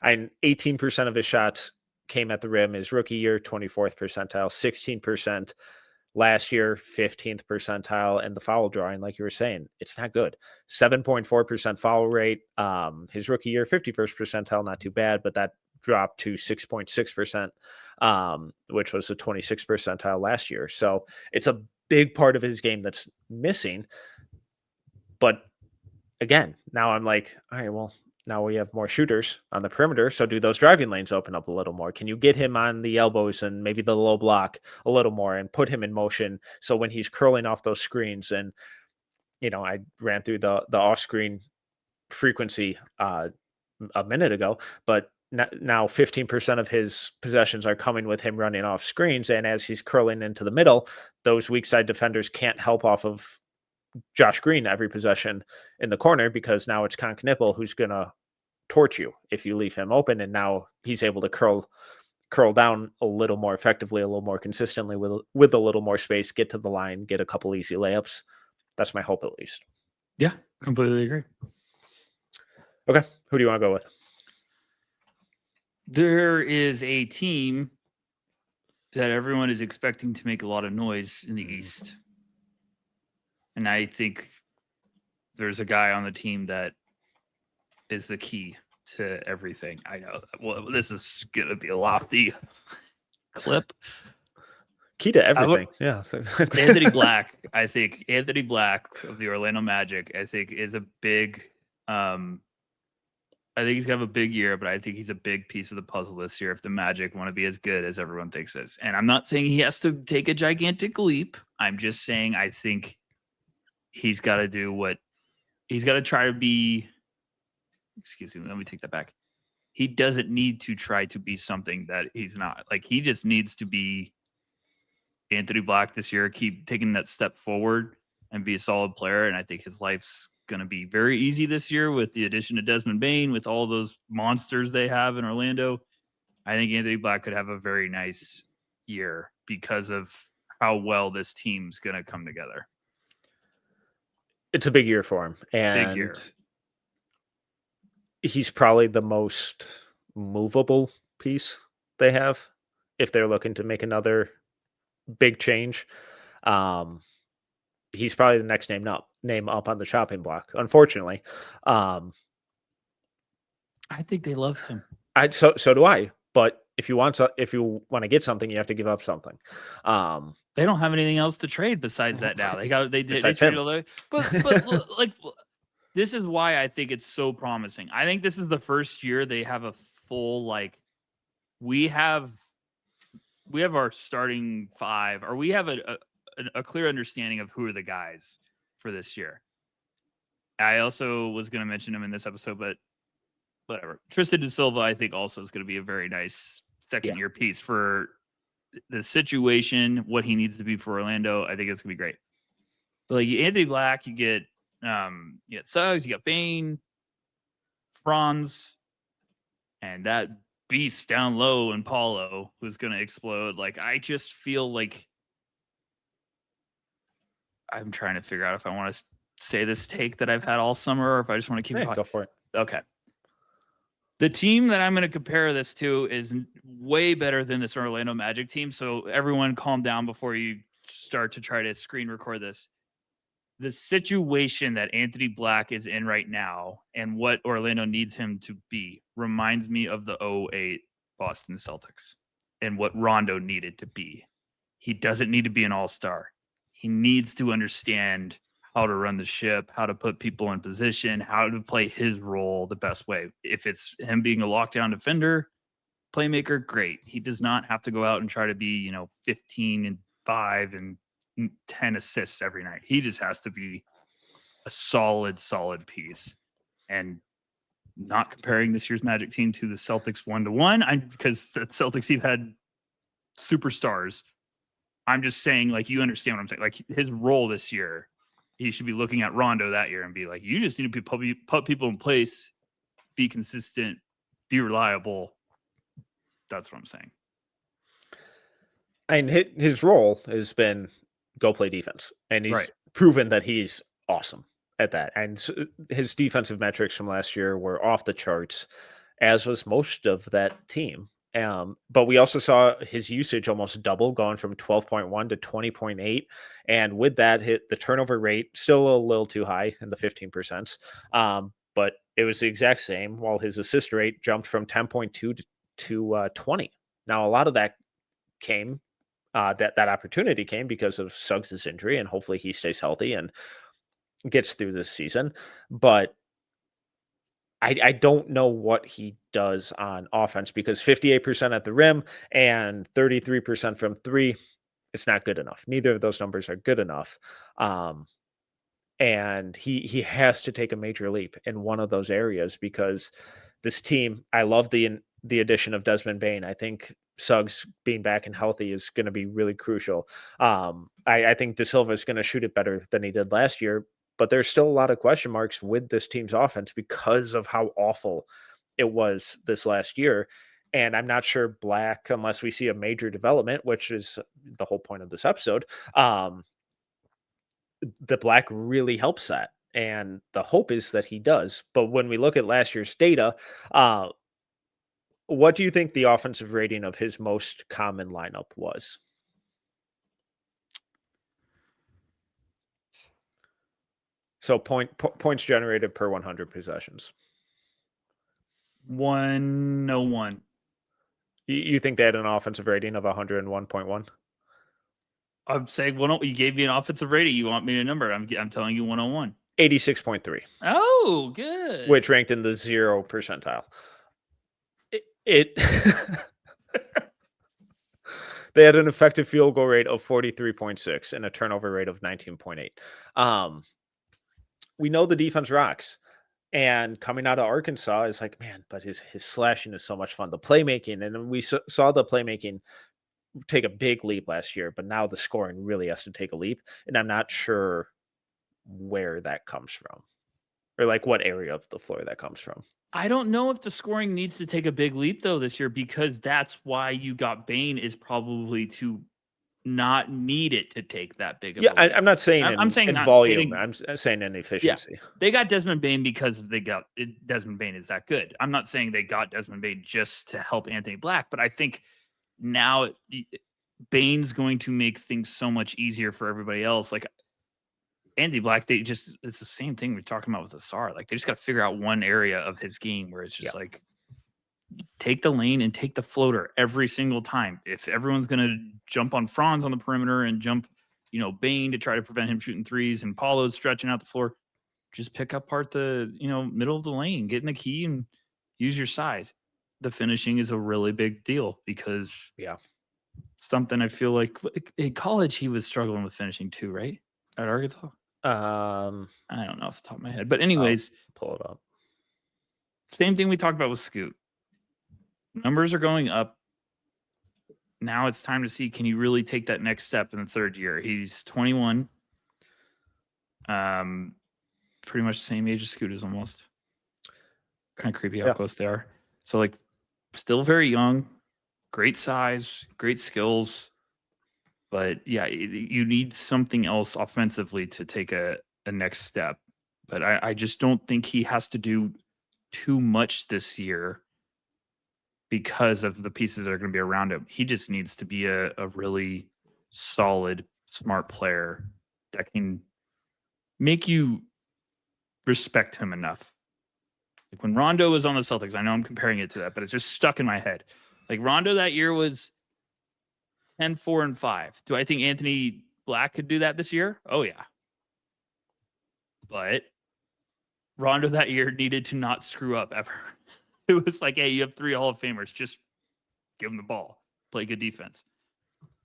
18% of his shots came at the rim his rookie year, 24th percentile, 16% last year, 15th percentile, and the foul drawing, like you were saying, it's not good. 7.4% foul rate. His rookie year, 51st percentile, not too bad, but that dropped to 6.6%, which was the 26th percentile last year. So it's a big part of his game that's missing. But again, now I'm like, all right, well, now we have more shooters on the perimeter. So do those driving lanes open up a little more? Can you get him on the elbows and maybe the low block a little more and put him in motion? So when he's curling off those screens, and, I ran through the off screen frequency a minute ago, but now 15% of his possessions are coming with him running off screens. And as he's curling into the middle, those weak side defenders can't help off of Josh Green every possession in the corner, because now it's Con Knippel who's going to torch you if you leave him open. And now he's able to curl down a little more effectively, a little more consistently with a little more space, get to the line, get a couple easy layups. That's my hope, at least. Yeah, completely agree. Okay. Who do you want to go with? There is a team that everyone is expecting to make a lot of noise in the East. And I think there's a guy on the team that is the key to everything. I know. Well, this is going to be a lofty clip. Key to everything. Yeah. Anthony Black, I think Anthony Black of the Orlando Magic, I think is a big, I think he's going to have a big year, but I think he's a big piece of the puzzle this year if the Magic want to be as good as everyone thinks it is. And I'm not saying he has to take a gigantic leap. I'm just saying I think he's got to do what he's got to try to be. Excuse me. Let me take that back. He doesn't need to try to be something that he's not. Like, he just needs to be Anthony Black this year, keep taking that step forward and be a solid player. And I think his life's going to be very easy this year with the addition of Desmond Bane, with all those monsters they have in Orlando. I think Anthony Black could have a very nice year because of how well this team's going to come together. It's a big year for him. And big year. He's probably the most movable piece they have if they're looking to make another big change. He's probably the next name up on the chopping block, unfortunately. I think they love him. So do I. But if you want to get something, you have to give up something. They don't have anything else to trade besides that now. They traded all the, but like, this is why I think it's so promising. I think this is the first year they have a full, like, we have our starting five, or we have a clear understanding of who are the guys for this year. I also was going to mention him in this episode, but whatever. Tristan da Silva, I think, also is going to be a very nice second-year piece for the situation, what he needs to be for Orlando. I think it's going to be great. But like Anthony Black, you get Suggs, you got Bane, Franz, and that beast down low in Paulo who's going to explode. Like, I just feel like I'm trying to figure out if I want to say this take that I've had all summer, or if I just want to keep it. Go for it. Okay. The team that I'm going to compare this to is way better than this Orlando Magic team. So everyone calm down before you start to try to screen record this. The situation that Anthony Black is in right now and what Orlando needs him to be reminds me of the 2008 Boston Celtics and what Rondo needed to be. He doesn't need to be an all-star. He needs to understand how to run the ship, how to put people in position, how to play his role the best way. If it's him being a lockdown defender, playmaker, great. He does not have to go out and try to be, 15 and 5 and 10 assists every night. He just has to be a solid piece. And not comparing this year's Magic team to the Celtics 1-to-1, because the Celtics have had superstars. I'm just saying, like, you understand what I'm saying. Like, his role this year, he should be looking at Rondo that year and be like, you just need to put people in place, be consistent, be reliable. That's what I'm saying. And his role has been go play defense. And he's proven that he's awesome at that. And his defensive metrics from last year were off the charts, as was most of that team. But we also saw his usage almost double, going from 12.1 to 20.8. And with that, hit the turnover rate still a little too high in the 15%. But it was the exact same, while his assist rate jumped from 10.2 to 20. Now, a lot of that came, that opportunity came because of Suggs' injury, and hopefully he stays healthy and gets through this season. But I don't know what he does on offense, because 58% at the rim and 33% from three, it's not good enough. Neither of those numbers are good enough. And he has to take a major leap in one of those areas, because this team, I love the addition of Desmond Bane. I think Suggs being back and healthy is going to be really crucial. I think De Silva is going to shoot it better than he did last year, but there's still a lot of question marks with this team's offense because of how awful it was this last year. And I'm not sure Black, unless we see a major development, which is the whole point of this episode, the Black really helps that. And the hope is that he does. But when we look at last year's data, what do you think the offensive rating of his most common lineup was? So points generated per 100 possessions. 101. You think they had an offensive rating of 101.1? I'm saying, well, no, you gave me an offensive rating. You want me a number? I'm telling you 101. 86.3. Oh, good. Which ranked in the 0 percentile. It They had an effective field goal rate of 43.6 and a turnover rate of 19.8. We know the defense rocks. And coming out of Arkansas is like, man, but his slashing is so much fun. The playmaking, and we saw the playmaking take a big leap last year, but now the scoring really has to take a leap. And I'm not sure where that comes from, or like what area of the floor that comes from. I don't know if the scoring needs to take a big leap though this year, because that's why you got Bane, is probably to not need it to take that big of a leap. I'm not saying I'm saying in volume. I'm saying in efficiency. Yeah, they got Desmond Bane because they got Desmond Bane is that good. I'm not saying they got Desmond Bane just to help Anthony Black, but I think now Bane's going to make things so much easier for everybody else. Like Anthony Black, it's the same thing we're talking about with Ausar. Like they just got to figure out one area of his game where it's just like, take the lane and take the floater every single time. If everyone's going to jump on Franz on the perimeter and jump, Bane to try to prevent him shooting threes, and Paulo's stretching out the floor, just pick up the, middle of the lane, get in the key and use your size. The finishing is a really big deal, because something I feel like in college he was struggling with finishing too, right? At Arkansas? I don't know off the top of my head. But anyways, pull it up. Same thing we talked about with Scoot. Numbers are going up. Now it's time to see, can he really take that next step in the third year? He's 21. Pretty much the same age as Scoot is almost. Kind of creepy how close they are. So, like, still very young, great size, great skills. But, yeah, you need something else offensively to take a next step. But I just don't think he has to do too much this year because of the pieces that are going to be around him. He just needs to be a really solid, smart player that can make you respect him enough. Like when Rondo was on the Celtics, I know I'm comparing it to that, but it's just stuck in my head. Like Rondo that year was 10, 4, and 5. Do I think Anthony Black could do that this year? Oh, yeah. But Rondo that year needed to not screw up ever. It was like, hey, you have 3 Hall of Famers. Just give them the ball. Play good defense.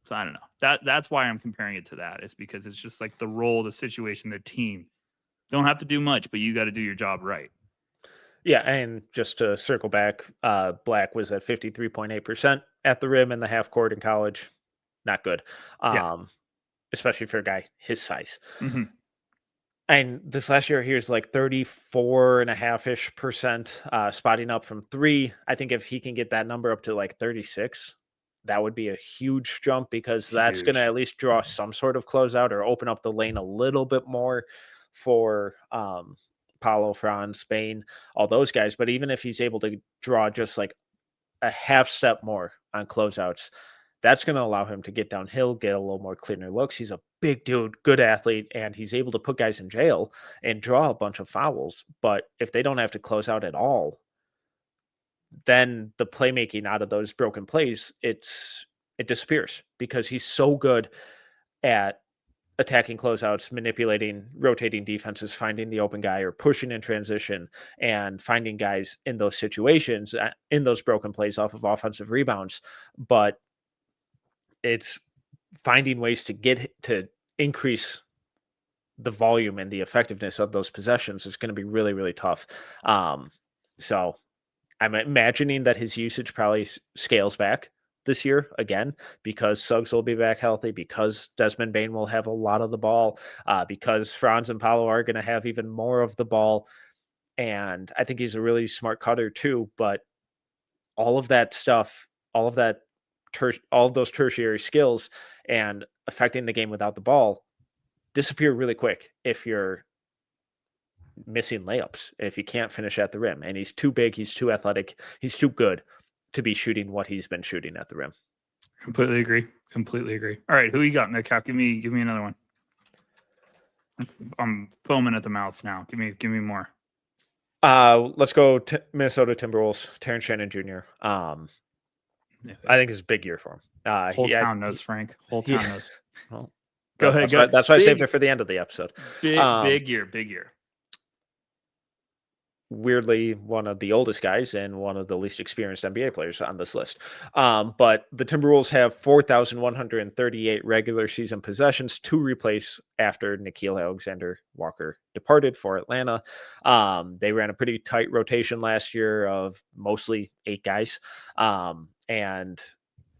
So I don't know. That's why I'm comparing it to that. It's because it's just like the role, the situation, the team. Don't have to do much, but you got to do your job right. Yeah, and just to circle back, Black was at 53.8% at the rim in the half court in college. Not good, especially for a guy his size. Mm-hmm. And this last year, he was like 34.5-ish% spotting up from 3. I think if he can get that number up to like 36, that would be a huge jump because that's going to at least draw some sort of closeout or open up the lane a little bit more for Paulo, Franz, Spain, all those guys. But even if he's able to draw just like a half step more on closeouts, that's going to allow him to get downhill, get a little more cleaner looks. He's a big dude, good athlete, and he's able to put guys in jail and draw a bunch of fouls. But if they don't have to close out at all, then the playmaking out of those broken plays, it disappears because he's so good at attacking closeouts, manipulating, rotating defenses, finding the open guy or pushing in transition and finding guys in those situations, in those broken plays off of offensive rebounds. But it's finding ways to get to increase the volume and the effectiveness of those possessions is going to be really, really tough. So I'm imagining that his usage probably scales back this year again because Suggs will be back healthy, because Desmond Bane will have a lot of the ball, because Franz and Paulo are going to have even more of the ball. And I think he's a really smart cutter too. But all of that stuff, all of those tertiary skills and affecting the game without the ball disappear really quick if you're missing layups, if you can't finish at the rim. And he's too big, he's too athletic, he's too good to be shooting what he's been shooting at the rim. Completely agree. All right, who you got, Metcalf? Give me another one. I'm foaming at the mouth now. Give me more. Let's go Minnesota Timberwolves, Terrence Shannon Jr. I think it's a big year for him. Whole town knows, Frank. Whole town knows. Well, go ahead. That's why I saved it for the end of the episode. Big year. Weirdly, one of the oldest guys and one of the least experienced NBA players on this list. But the Timberwolves have 4,138 regular season possessions to replace after Nickeil Alexander-Walker departed for Atlanta. They ran a pretty tight rotation last year of mostly 8 guys. And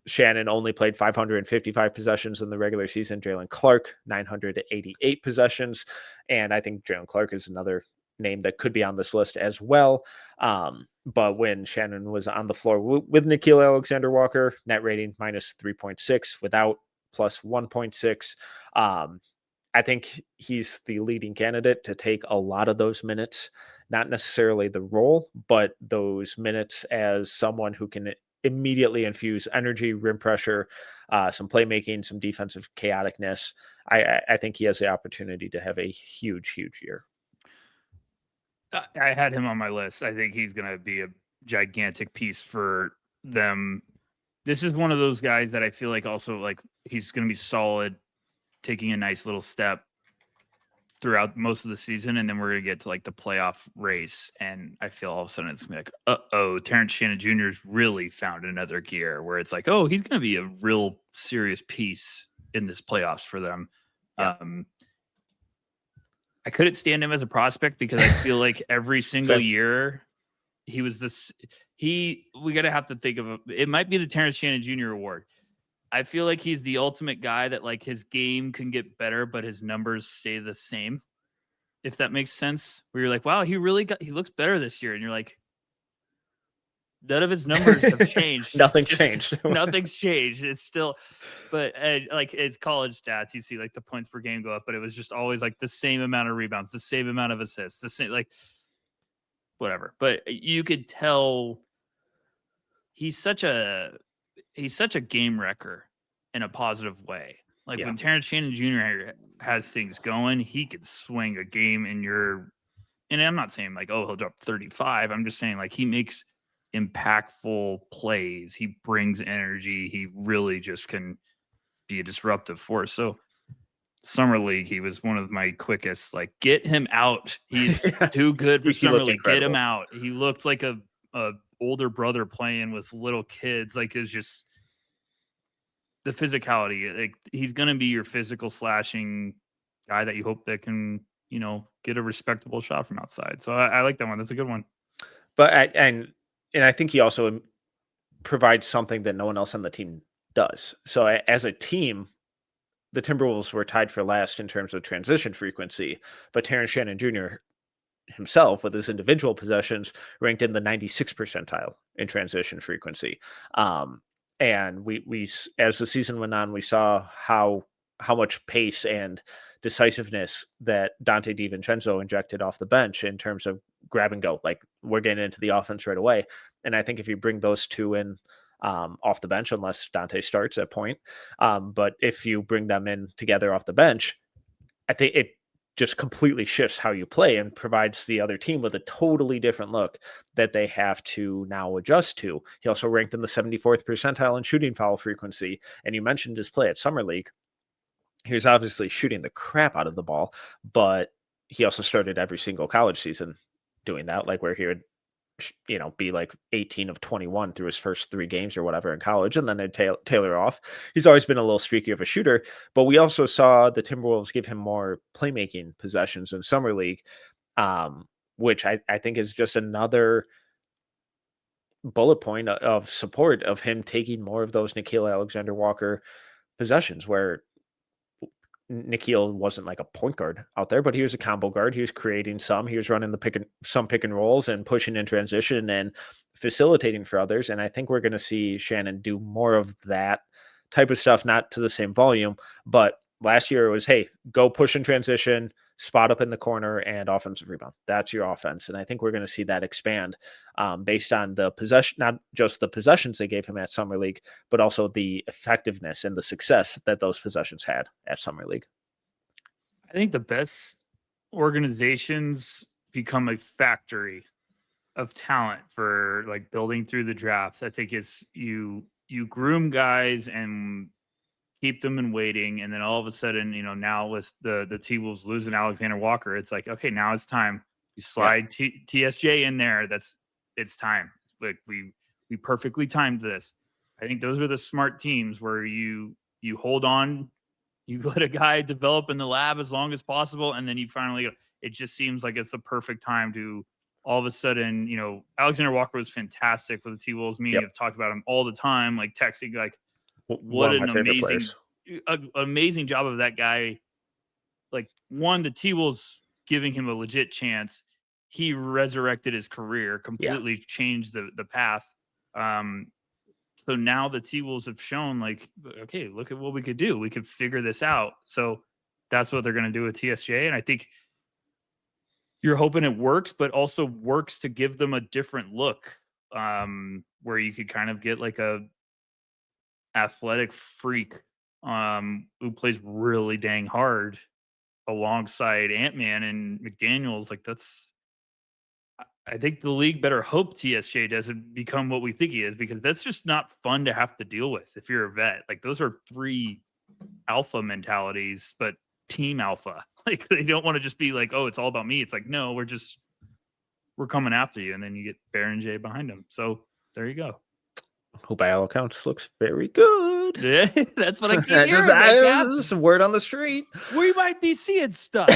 Shannon only played 555 possessions in the regular season. Jalen Clark, 988 possessions. And I think Jalen Clark is another name that could be on this list as well. But when Shannon was on the floor with Nickeil Alexander-Walker, net rating minus 3.6, without plus 1.6. I think he's the leading candidate to take a lot of those minutes, not necessarily the role, but those minutes as someone who can immediately infuse energy, rim pressure, some playmaking, some defensive chaoticness. I think he has the opportunity to have a huge, huge year. I had him on my list. I think he's going to be a gigantic piece for them. This is one of those guys that I feel like also like he's going to be solid, taking a nice little step throughout most of the season. And then we're going to get to like the playoff race. And I feel all of a sudden it's going to be like, Terrence Shannon Jr.'s really found another gear where it's like, he's going to be a real serious piece in this playoffs for them. Yeah. I couldn't stand him as a prospect because I feel like every single year he was this. We got to have to think of it. Might be the Terrence Shannon Jr. award. I feel like he's the ultimate guy that like his game can get better, but his numbers stay the same. If that makes sense, where you're like, wow, he looks better this year, and you're like, none of his numbers have changed. Nothing's changed. Nothing's changed. It's still, but like it's college stats. You see like the points per game go up, but it was just always like the same amount of rebounds, the same amount of assists, the same. Like whatever. But you could tell he's such a game wrecker in a positive way. Like when Terrence Shannon Jr. has things going, he could swing a game in your. And I'm not saying like, oh, he'll drop 35. I'm just saying like he makes impactful plays. He brings energy. He really just can be a disruptive force. So Summer League, he was one of my quickest. Like, get him out. He's too good for Summer League. Incredible. Get him out. He looked like a older brother playing with little kids. Like, it's just the physicality. Like, he's gonna be your physical slashing guy that you hope that can, get a respectable shot from outside. So I like that one. That's a good one. But and I think he also provides something that no one else on the team does. So as a team, the Timberwolves were tied for last in terms of transition frequency, but Terrence Shannon Jr. himself, with his individual possessions, ranked in the 96th percentile in transition frequency. And we as the season went on, we saw how much pace and decisiveness that Dante DiVincenzo injected off the bench in terms of grab and go. Like, we're getting into the offense right away. And I think if you bring those two in off the bench, unless Dante starts at point, but if you bring them in together off the bench, I think it just completely shifts how you play and provides the other team with a totally different look that they have to now adjust to. He also ranked in the 74th percentile in shooting foul frequency. And you mentioned his play at Summer League. He was obviously shooting the crap out of the ball, but he also started every single college season doing that, like where he would, be like 18 of 21 through his first 3 games or whatever in college, and then they'd tailor off. He's always been a little streaky of a shooter, but we also saw the Timberwolves give him more playmaking possessions in Summer League, which I think is just another bullet point of support of him taking more of those Nickeil Alexander-Walker possessions, where Nickeil wasn't like a point guard out there, but he was a combo guard. He was creating some. He was running the pick and rolls and pushing in transition and facilitating for others. And I think we're going to see Shannon do more of that type of stuff, not to the same volume. But last year it was, hey, go push in transition, spot up in the corner, and offensive rebound. That's your offense. And I think we're going to see that expand based on the possession, not just the possessions they gave him at Summer League, but also the effectiveness and the success that those possessions had at Summer League. I think the best organizations become a factory of talent for like building through the draft. I think it's you groom guys and keep them in waiting, and then all of a sudden, now with the T-Wolves losing Alexander Walker, it's like, okay, now it's time. You slide TSJ in there. It's time. It's like we perfectly timed this. I think those are the smart teams where you hold on, you let a guy develop in the lab as long as possible, and then you finally. It just seems like it's the perfect time to all of a sudden, Alexander Walker was fantastic for the T-Wolves. Me, I've talked about him all the time, like texting, like. What an amazing job of that guy. Like, one, the T-Wolves giving him a legit chance. He resurrected his career, completely changed the path. So now the T-Wolves have shown, like, okay, look at what we could do. We could figure this out. So that's what they're going to do with TSJ. And I think you're hoping it works, but also works to give them a different look, where you could kind of get like a athletic freak who plays really dang hard alongside Ant-Man and McDaniels. Like, I think the league better hope TSJ doesn't become what we think he is, because that's just not fun to have to deal with if you're a vet. Like, those are 3 alpha mentalities, but team alpha. Like, they don't want to just be like, oh, it's all about me. It's like, no, we're coming after you. And then you get Baron J behind him. So there you go. Who by all accounts looks very good. Yeah, that's what I keep hearing. Some word on the street. We might be seeing stuff.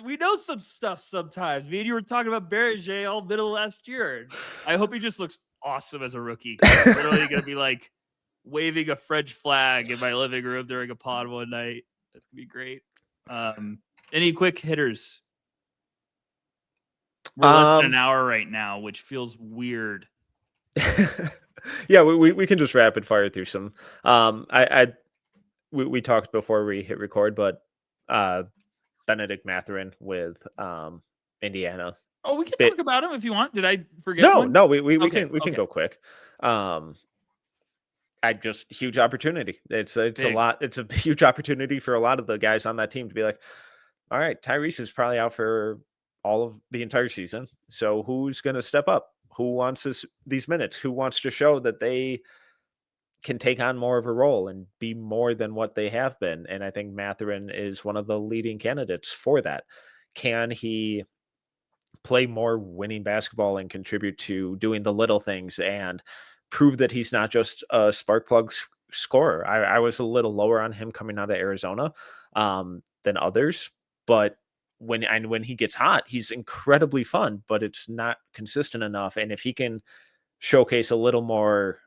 we know some stuff sometimes. Me and you were talking about Barry J all middle of last year. I hope he just looks awesome as a rookie. I'm literally gonna be like waving a French flag in my living room during a pod one night. That's gonna be great. Any quick hitters? We're less than an hour right now, which feels weird. Yeah, we can just rapid fire through some. We talked before we hit record, but Bennedict Mathurin with Indiana. Oh, we can talk about him if you want. Did I forget one? No, we can go quick. I just huge opportunity. It's a lot. It's a huge opportunity for a lot of the guys on that team to be like, all right, Tyrese is probably out for all of the entire season. So who's going to step up? Who wants these minutes? Who wants to show that they can take on more of a role and be more than what they have been? And I think Mathurin is one of the leading candidates for that. Can he play more winning basketball and contribute to doing the little things and prove that he's not just a spark plug scorer? I was a little lower on him coming out of Arizona than others, but when he gets hot, he's incredibly fun, but it's not consistent enough. And if he can showcase a little more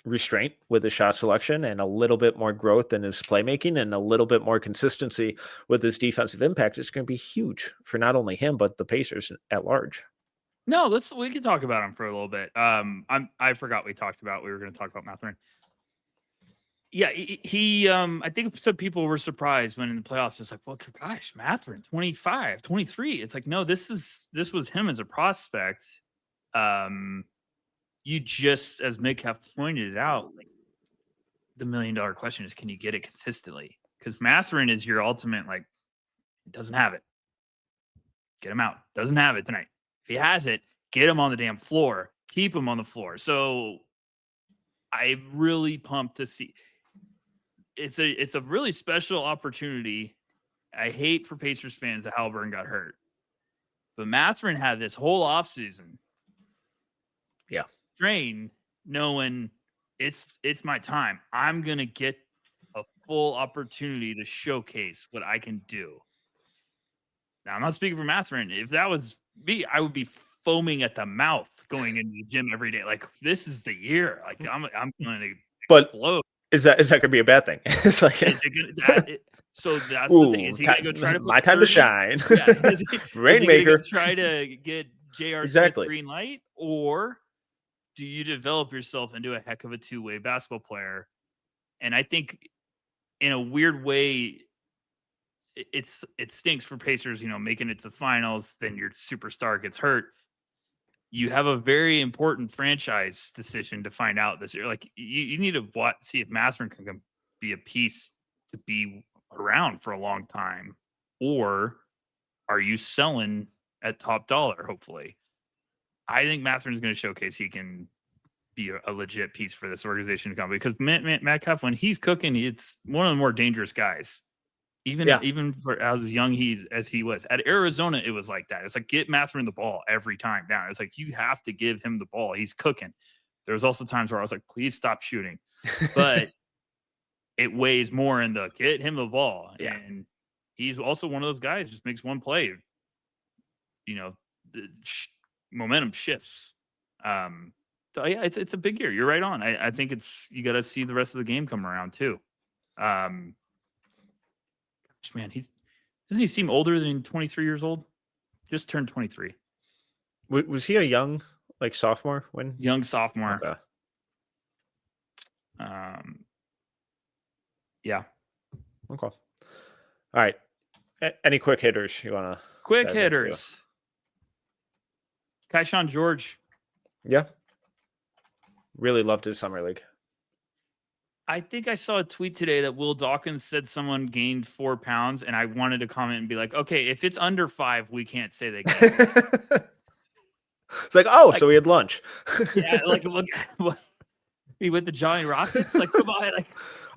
restraint with his shot selection and a little bit more growth in his playmaking and a little bit more consistency with his defensive impact, it's going to be huge for not only him, but the Pacers at large. No, we can talk about him for a little bit. I forgot we were going to talk about Mathurin. Yeah, he I think some people were surprised when in the playoffs. It's like, well, gosh, Mathurin, 25, 23. It's like, no, this was him as a prospect. You just, as Metcalf pointed out, like, the $1 million question is, can you get it consistently? Because Mathurin is your ultimate, like, doesn't have it. Get him out. Doesn't have it tonight. If he has it, get him on the damn floor. Keep him on the floor. So I'm really pumped to see. It's a really special opportunity. I hate for Pacers fans that Haliburton got hurt. But Mathurin had this whole offseason. Yeah. Train knowing it's my time. I'm going to get a full opportunity to showcase what I can do. Now, I'm not speaking for Mathurin. If that was me, I would be foaming at the mouth going into the gym every day. Like, this is the year. Like, I'm going to explode. Is that going to be a bad thing? It's like, so that's the thing. Is he going to go try to put my time 30? To shine? Yeah. Rainmaker. Is he try to get J.R. Smith green light, or do you develop yourself into a heck of a two-way basketball player? And I think in a weird way, it stinks for Pacers, making it to the finals, then your superstar gets hurt. You have a very important franchise decision to find out this year. Like, you need to see if Mathurin can be a piece to be around for a long time, or are you selling at top dollar? Hopefully, I think Mathurin is going to showcase he can be a legit piece for this organization to come, because Metcalf, when he's cooking, it's one of the more dangerous guys. Even for as young as he was at Arizona, it was like that. It's like, get Mathurin the ball every time down. It's like, you have to give him the ball. He's cooking. There was also times where I was like, please stop shooting, but it weighs more in the get him the ball. Yeah. And he's also one of those guys, just makes one play. The momentum shifts. So yeah, it's a big year. You're right on. I think you got to see the rest of the game come around too. Man, doesn't he seem older than 23 years old? Just turned 23. Was he a young, like, sophomore when? Young sophomore. Okay. Yeah. Okay. All right. Any quick hitters you want to? Quick hitters. Keyshawn George. Yeah. Really loved his summer league. I think I saw a tweet today that Will Dawkins said someone gained 4 pounds, and I wanted to comment and be like, okay, if it's under 5, we can't say they gained. It's like, so we had lunch. Yeah, like, look, he went to Johnny Rockets. Like, come on. Like,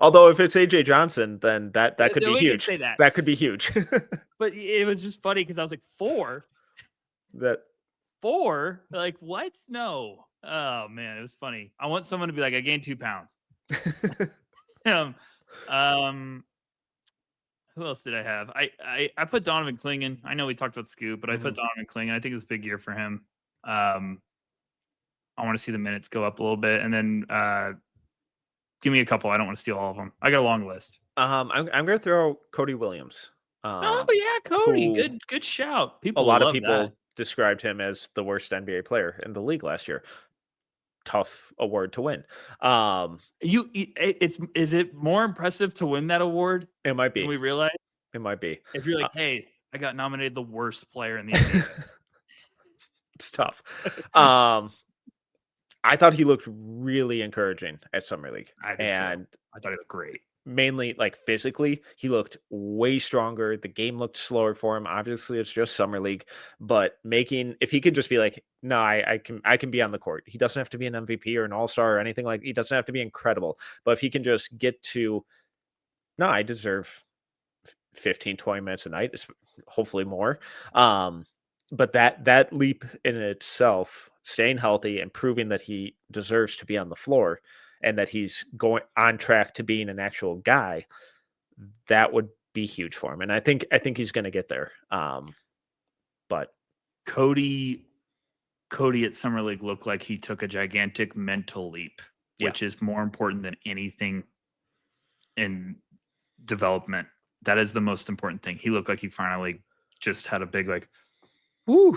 although if it's AJ Johnson, then that could be huge. Say that. That could be huge. But it was just funny because I was like, 4? That 4? Like, what? No. Oh man, it was funny. I want someone to be like, I gained 2 pounds. Who else did I have? I put Donovan Clingan. I know we talked about Scoop, but I put Donovan Clingan. I think it's a big year for him. I want to see the minutes go up a little bit, and then give me a couple. I don't want to steal all of them. I got a long list. I'm gonna throw Cody Williams. Oh yeah, Cody. Good shout. A lot of people described him as the worst NBA player in the league last year. Tough award to win. Is it more impressive to win that award? It might be. Than we realize it might be. If you're like, hey, I got nominated the worst player in the NBA. It's tough. I thought he looked really encouraging at Summer League. I did too. I thought he looked great. Mainly, like, physically, he looked way stronger. The game looked slower for him. Obviously, it's just Summer League, but if he could just be like, no, I can be on the court. He doesn't have to be an MVP or an All-Star or anything like. He doesn't have to be incredible, but if he can just get to, no, I deserve 15, 20 minutes a night, hopefully more. But that leap in itself, staying healthy and proving that he deserves to be on the floor and that he's going on track to being an actual guy, that would be huge for him. And I think he's going to get there. But Cody at Summer League looked like he took a gigantic mental leap, which is more important than anything in development. That is the most important thing. He looked like he finally just had a big, like, woo,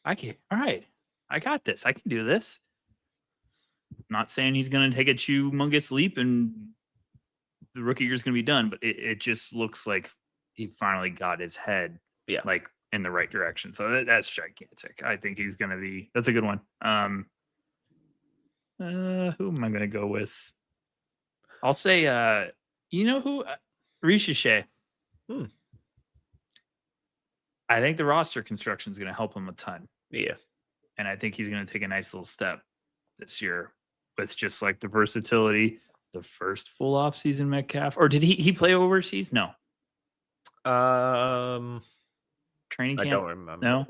all right, I got this. I can do this. I'm not saying he's going to take a humongous leap and the rookie year is going to be done, but it just looks like he finally got his head like in the right direction. So that's gigantic. I think he's going to be, that's a good one. Who am I going to go with? I'll say, you know who? Richiche. I think the roster construction is going to help him a ton. Yeah. And I think he's going to take a nice little step this year with just like the versatility, the first full off season Metcalf. Or did he play overseas? No. Training camp? I don't remember. No?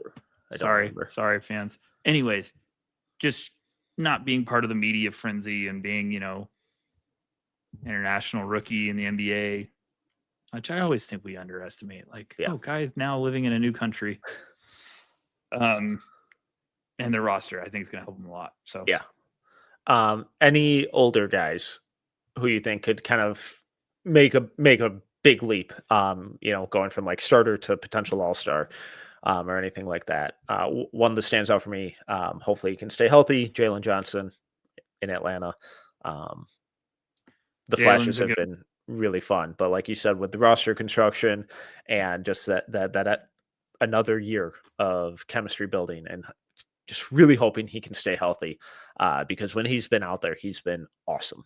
Sorry, fans. Anyways, just not being part of the media frenzy and being, international rookie in the NBA, which I always think we underestimate. Like, guys now living in a new country. And their roster, I think, is going to help them a lot. So any older guys who you think could kind of make a big leap, going from like starter to potential all-star, or anything like that. One that stands out for me, hopefully he can stay healthy, Jalen Johnson in Atlanta. The flashes have been really fun, but like you said, with the roster construction and just that another year of chemistry building and just really hoping he can stay healthy, because when he's been out there, he's been awesome.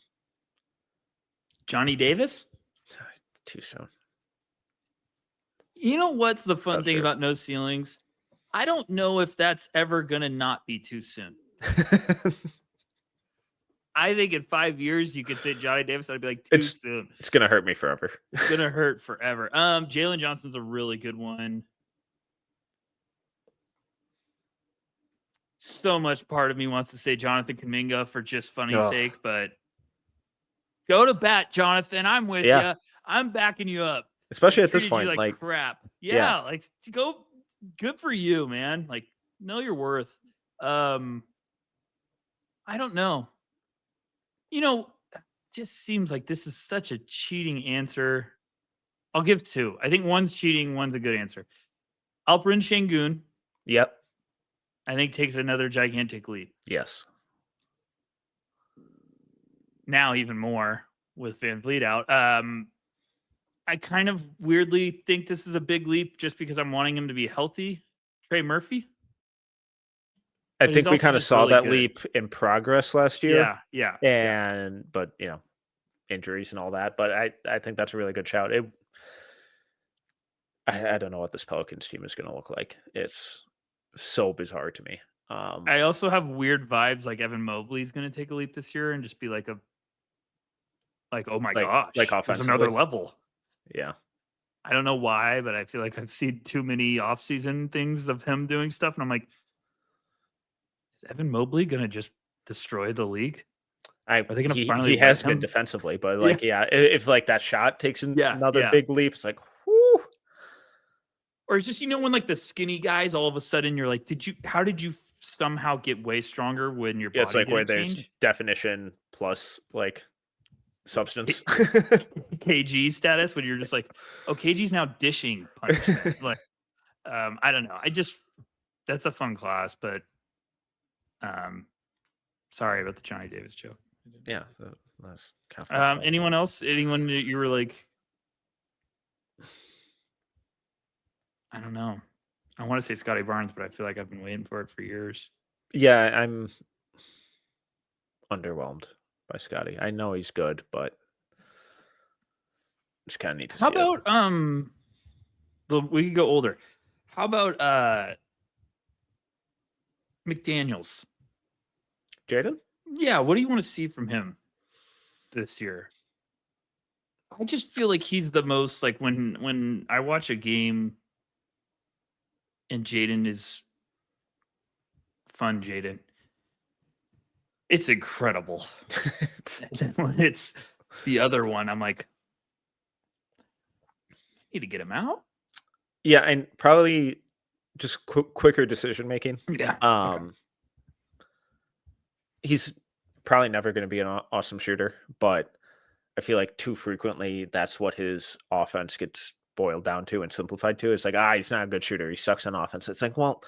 Johnny Davis? Too soon. You know what's the fun thing about No Ceilings? I don't know if that's ever going to not be too soon. I think in 5 years, you could say Johnny Davis. I'd be like, too soon. It's going to hurt me forever. It's going to hurt forever. Jalen Johnson's a really good one. So much part of me wants to say Jonathan Kuminga for just funny's sake, but go to bat, Jonathan. I'm with you. I'm backing you up. Especially at this point, like crap. Yeah, like go. Good for you, man. Like, know your worth. I don't know. Just seems like this is such a cheating answer. I'll give two. I think one's cheating, one's a good answer. Alperen Şengün. Yep. I think takes another gigantic leap. Yes. Now even more with Van Vliet out. I kind of weirdly think this is a big leap just because I'm wanting him to be healthy. Trey Murphy. I think we kind of saw that leap in progress last year. Yeah. But injuries and all that. But I think that's a really good shout. I don't know what this Pelicans team is going to look like. It's so bizarre to me. I also have weird vibes like Evan Mobley's going to take a leap this year and just be like oh my gosh, like there's another level. Yeah. I don't know why, but I feel like I've seen too many off-season things of him doing stuff. And I'm like, is Evan Mobley going to just destroy the league? Are they going to finally? He has been defensively, but if like that shot takes another big leap, it's like, whoo. Or it's just, when like the skinny guys, all of a sudden you're like, how did you somehow get way stronger when your body it's like where change? There's definition plus like substance. KG status when you're just like, oh, KG's now dishing punishment. Like, I don't know. That's a fun class, but sorry about the Johnny Davis joke. Yeah. That's kind of anyone else? Anyone that you were like, I don't know. I want to say Scotty Barnes, but I feel like I've been waiting for it for years. Yeah, I'm underwhelmed by Scotty. I know he's good, but just kind of need to How see it. about we could go older. How about McDaniels? Jaden? Yeah, what do you want to see from him this year? I just feel like he's the most like when I watch a game and Jaden is fun, Jaden. It's incredible. When it's the other one, I'm like, I need to get him out. Yeah, and probably just quicker decision making. Yeah. Okay. He's probably never going to be an awesome shooter, but I feel like too frequently that's what his offense gets boiled down to and simplified to. It's like, he's not a good shooter. He sucks on offense. It's like, well,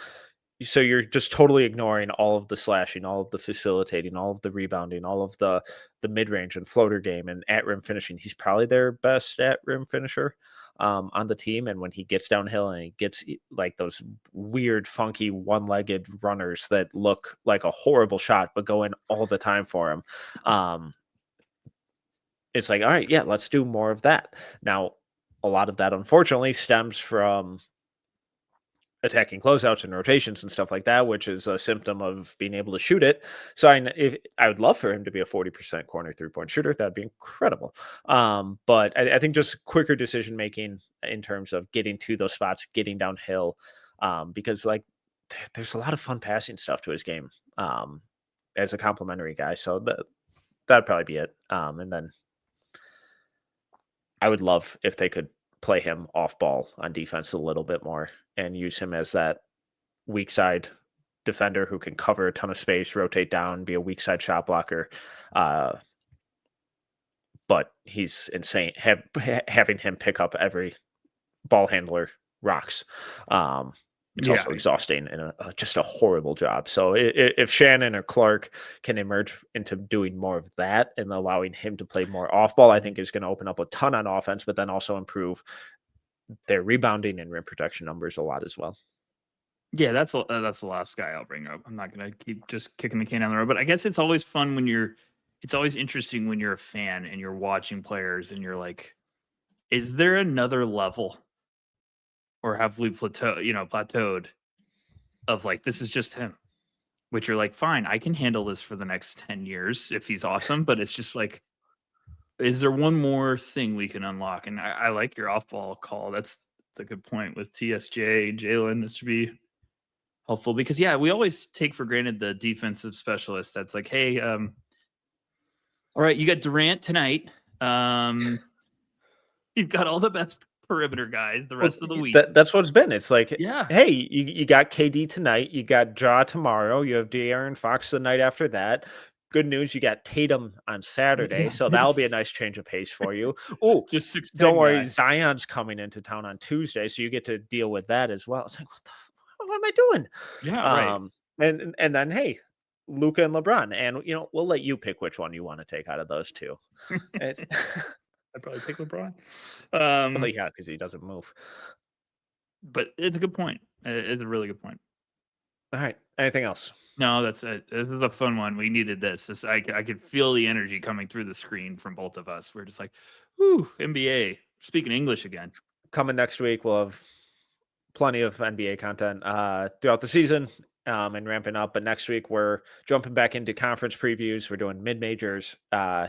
so you're just totally ignoring all of the slashing, all of the facilitating, all of the rebounding, all of the mid-range and floater game and at rim finishing. He's probably their best at rim finisher on the team. And when he gets downhill and he gets like those weird, funky one-legged runners that look like a horrible shot but go in all the time for him, it's like, all right, yeah, let's do more of that. Now, a lot of that unfortunately stems from attacking closeouts and rotations and stuff like that, which is a symptom of being able to shoot it. So I would love for him to be a 40% corner 3-point shooter. That'd be incredible. But I think just quicker decision making in terms of getting to those spots, getting downhill, because like there's a lot of fun passing stuff to his game as a complimentary guy. So that'd probably be it. And then I would love if they could play him off ball on defense a little bit more and use him as that weak side defender who can cover a ton of space, rotate down, be a weak side shot blocker. But he's insane. Having him pick up every ball handler rocks. It's also exhausting and just a horrible job. So if Shannon or Clark can emerge into doing more of that and allowing him to play more off ball, I think is going to open up a ton on offense, but then also improve their rebounding and rim protection numbers a lot as well. Yeah, that's the last guy I'll bring up. I'm not going to keep just kicking the can down the road, but I guess it's always fun it's always interesting when you're a fan and you're watching players and you're like, is there another level? Or have we plateaued of like, this is just him, which you're like, fine, I can handle this for the next 10 years if he's awesome. But it's just like, is there one more thing we can unlock? And I like your off ball call. That's a good point with TSJ, Jalen. This should be helpful because, yeah, we always take for granted the defensive specialist that's like, hey, all right, you got Durant tonight. You've got all the best perimeter guys the rest of the week. That's what it's been. It's like, yeah, hey, you got KD tonight, you got Ja tomorrow, you have De'Aaron Fox the night after that. Good news, you got Tatum on Saturday, so that'll be a nice change of pace for you. Oh, just 6'10" don't worry, Zion's coming into town on Tuesday, so you get to deal with that as well. It's like, what am I doing? Yeah, right. And then hey, Luka and LeBron, and we'll let you pick which one you want to take out of those two. I'd probably take LeBron. Well, yeah, because he doesn't move. But it's a good point. It's a really good point. All right. Anything else? No, that's it. This is a fun one. We needed this. I could feel the energy coming through the screen from both of us. We're just like, whoo, NBA. Speaking English again. Coming next week, we'll have plenty of NBA content throughout the season and ramping up. But next week, we're jumping back into conference previews. We're doing mid-majors.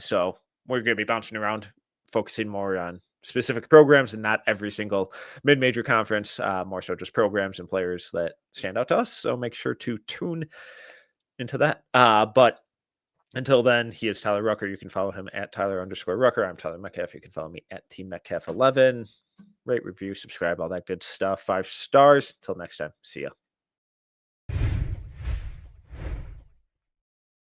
So we're going to be bouncing around, focusing more on specific programs and not every single mid-major conference, more so just programs and players that stand out to us. So make sure to tune into that. But until then, he is Tyler Rucker. You can follow him at Tyler_Rucker. I'm Tyler Metcalf. You can follow me at Team Metcalf 11. Rate, review, subscribe, all that good stuff. 5 stars. Until next time. See ya.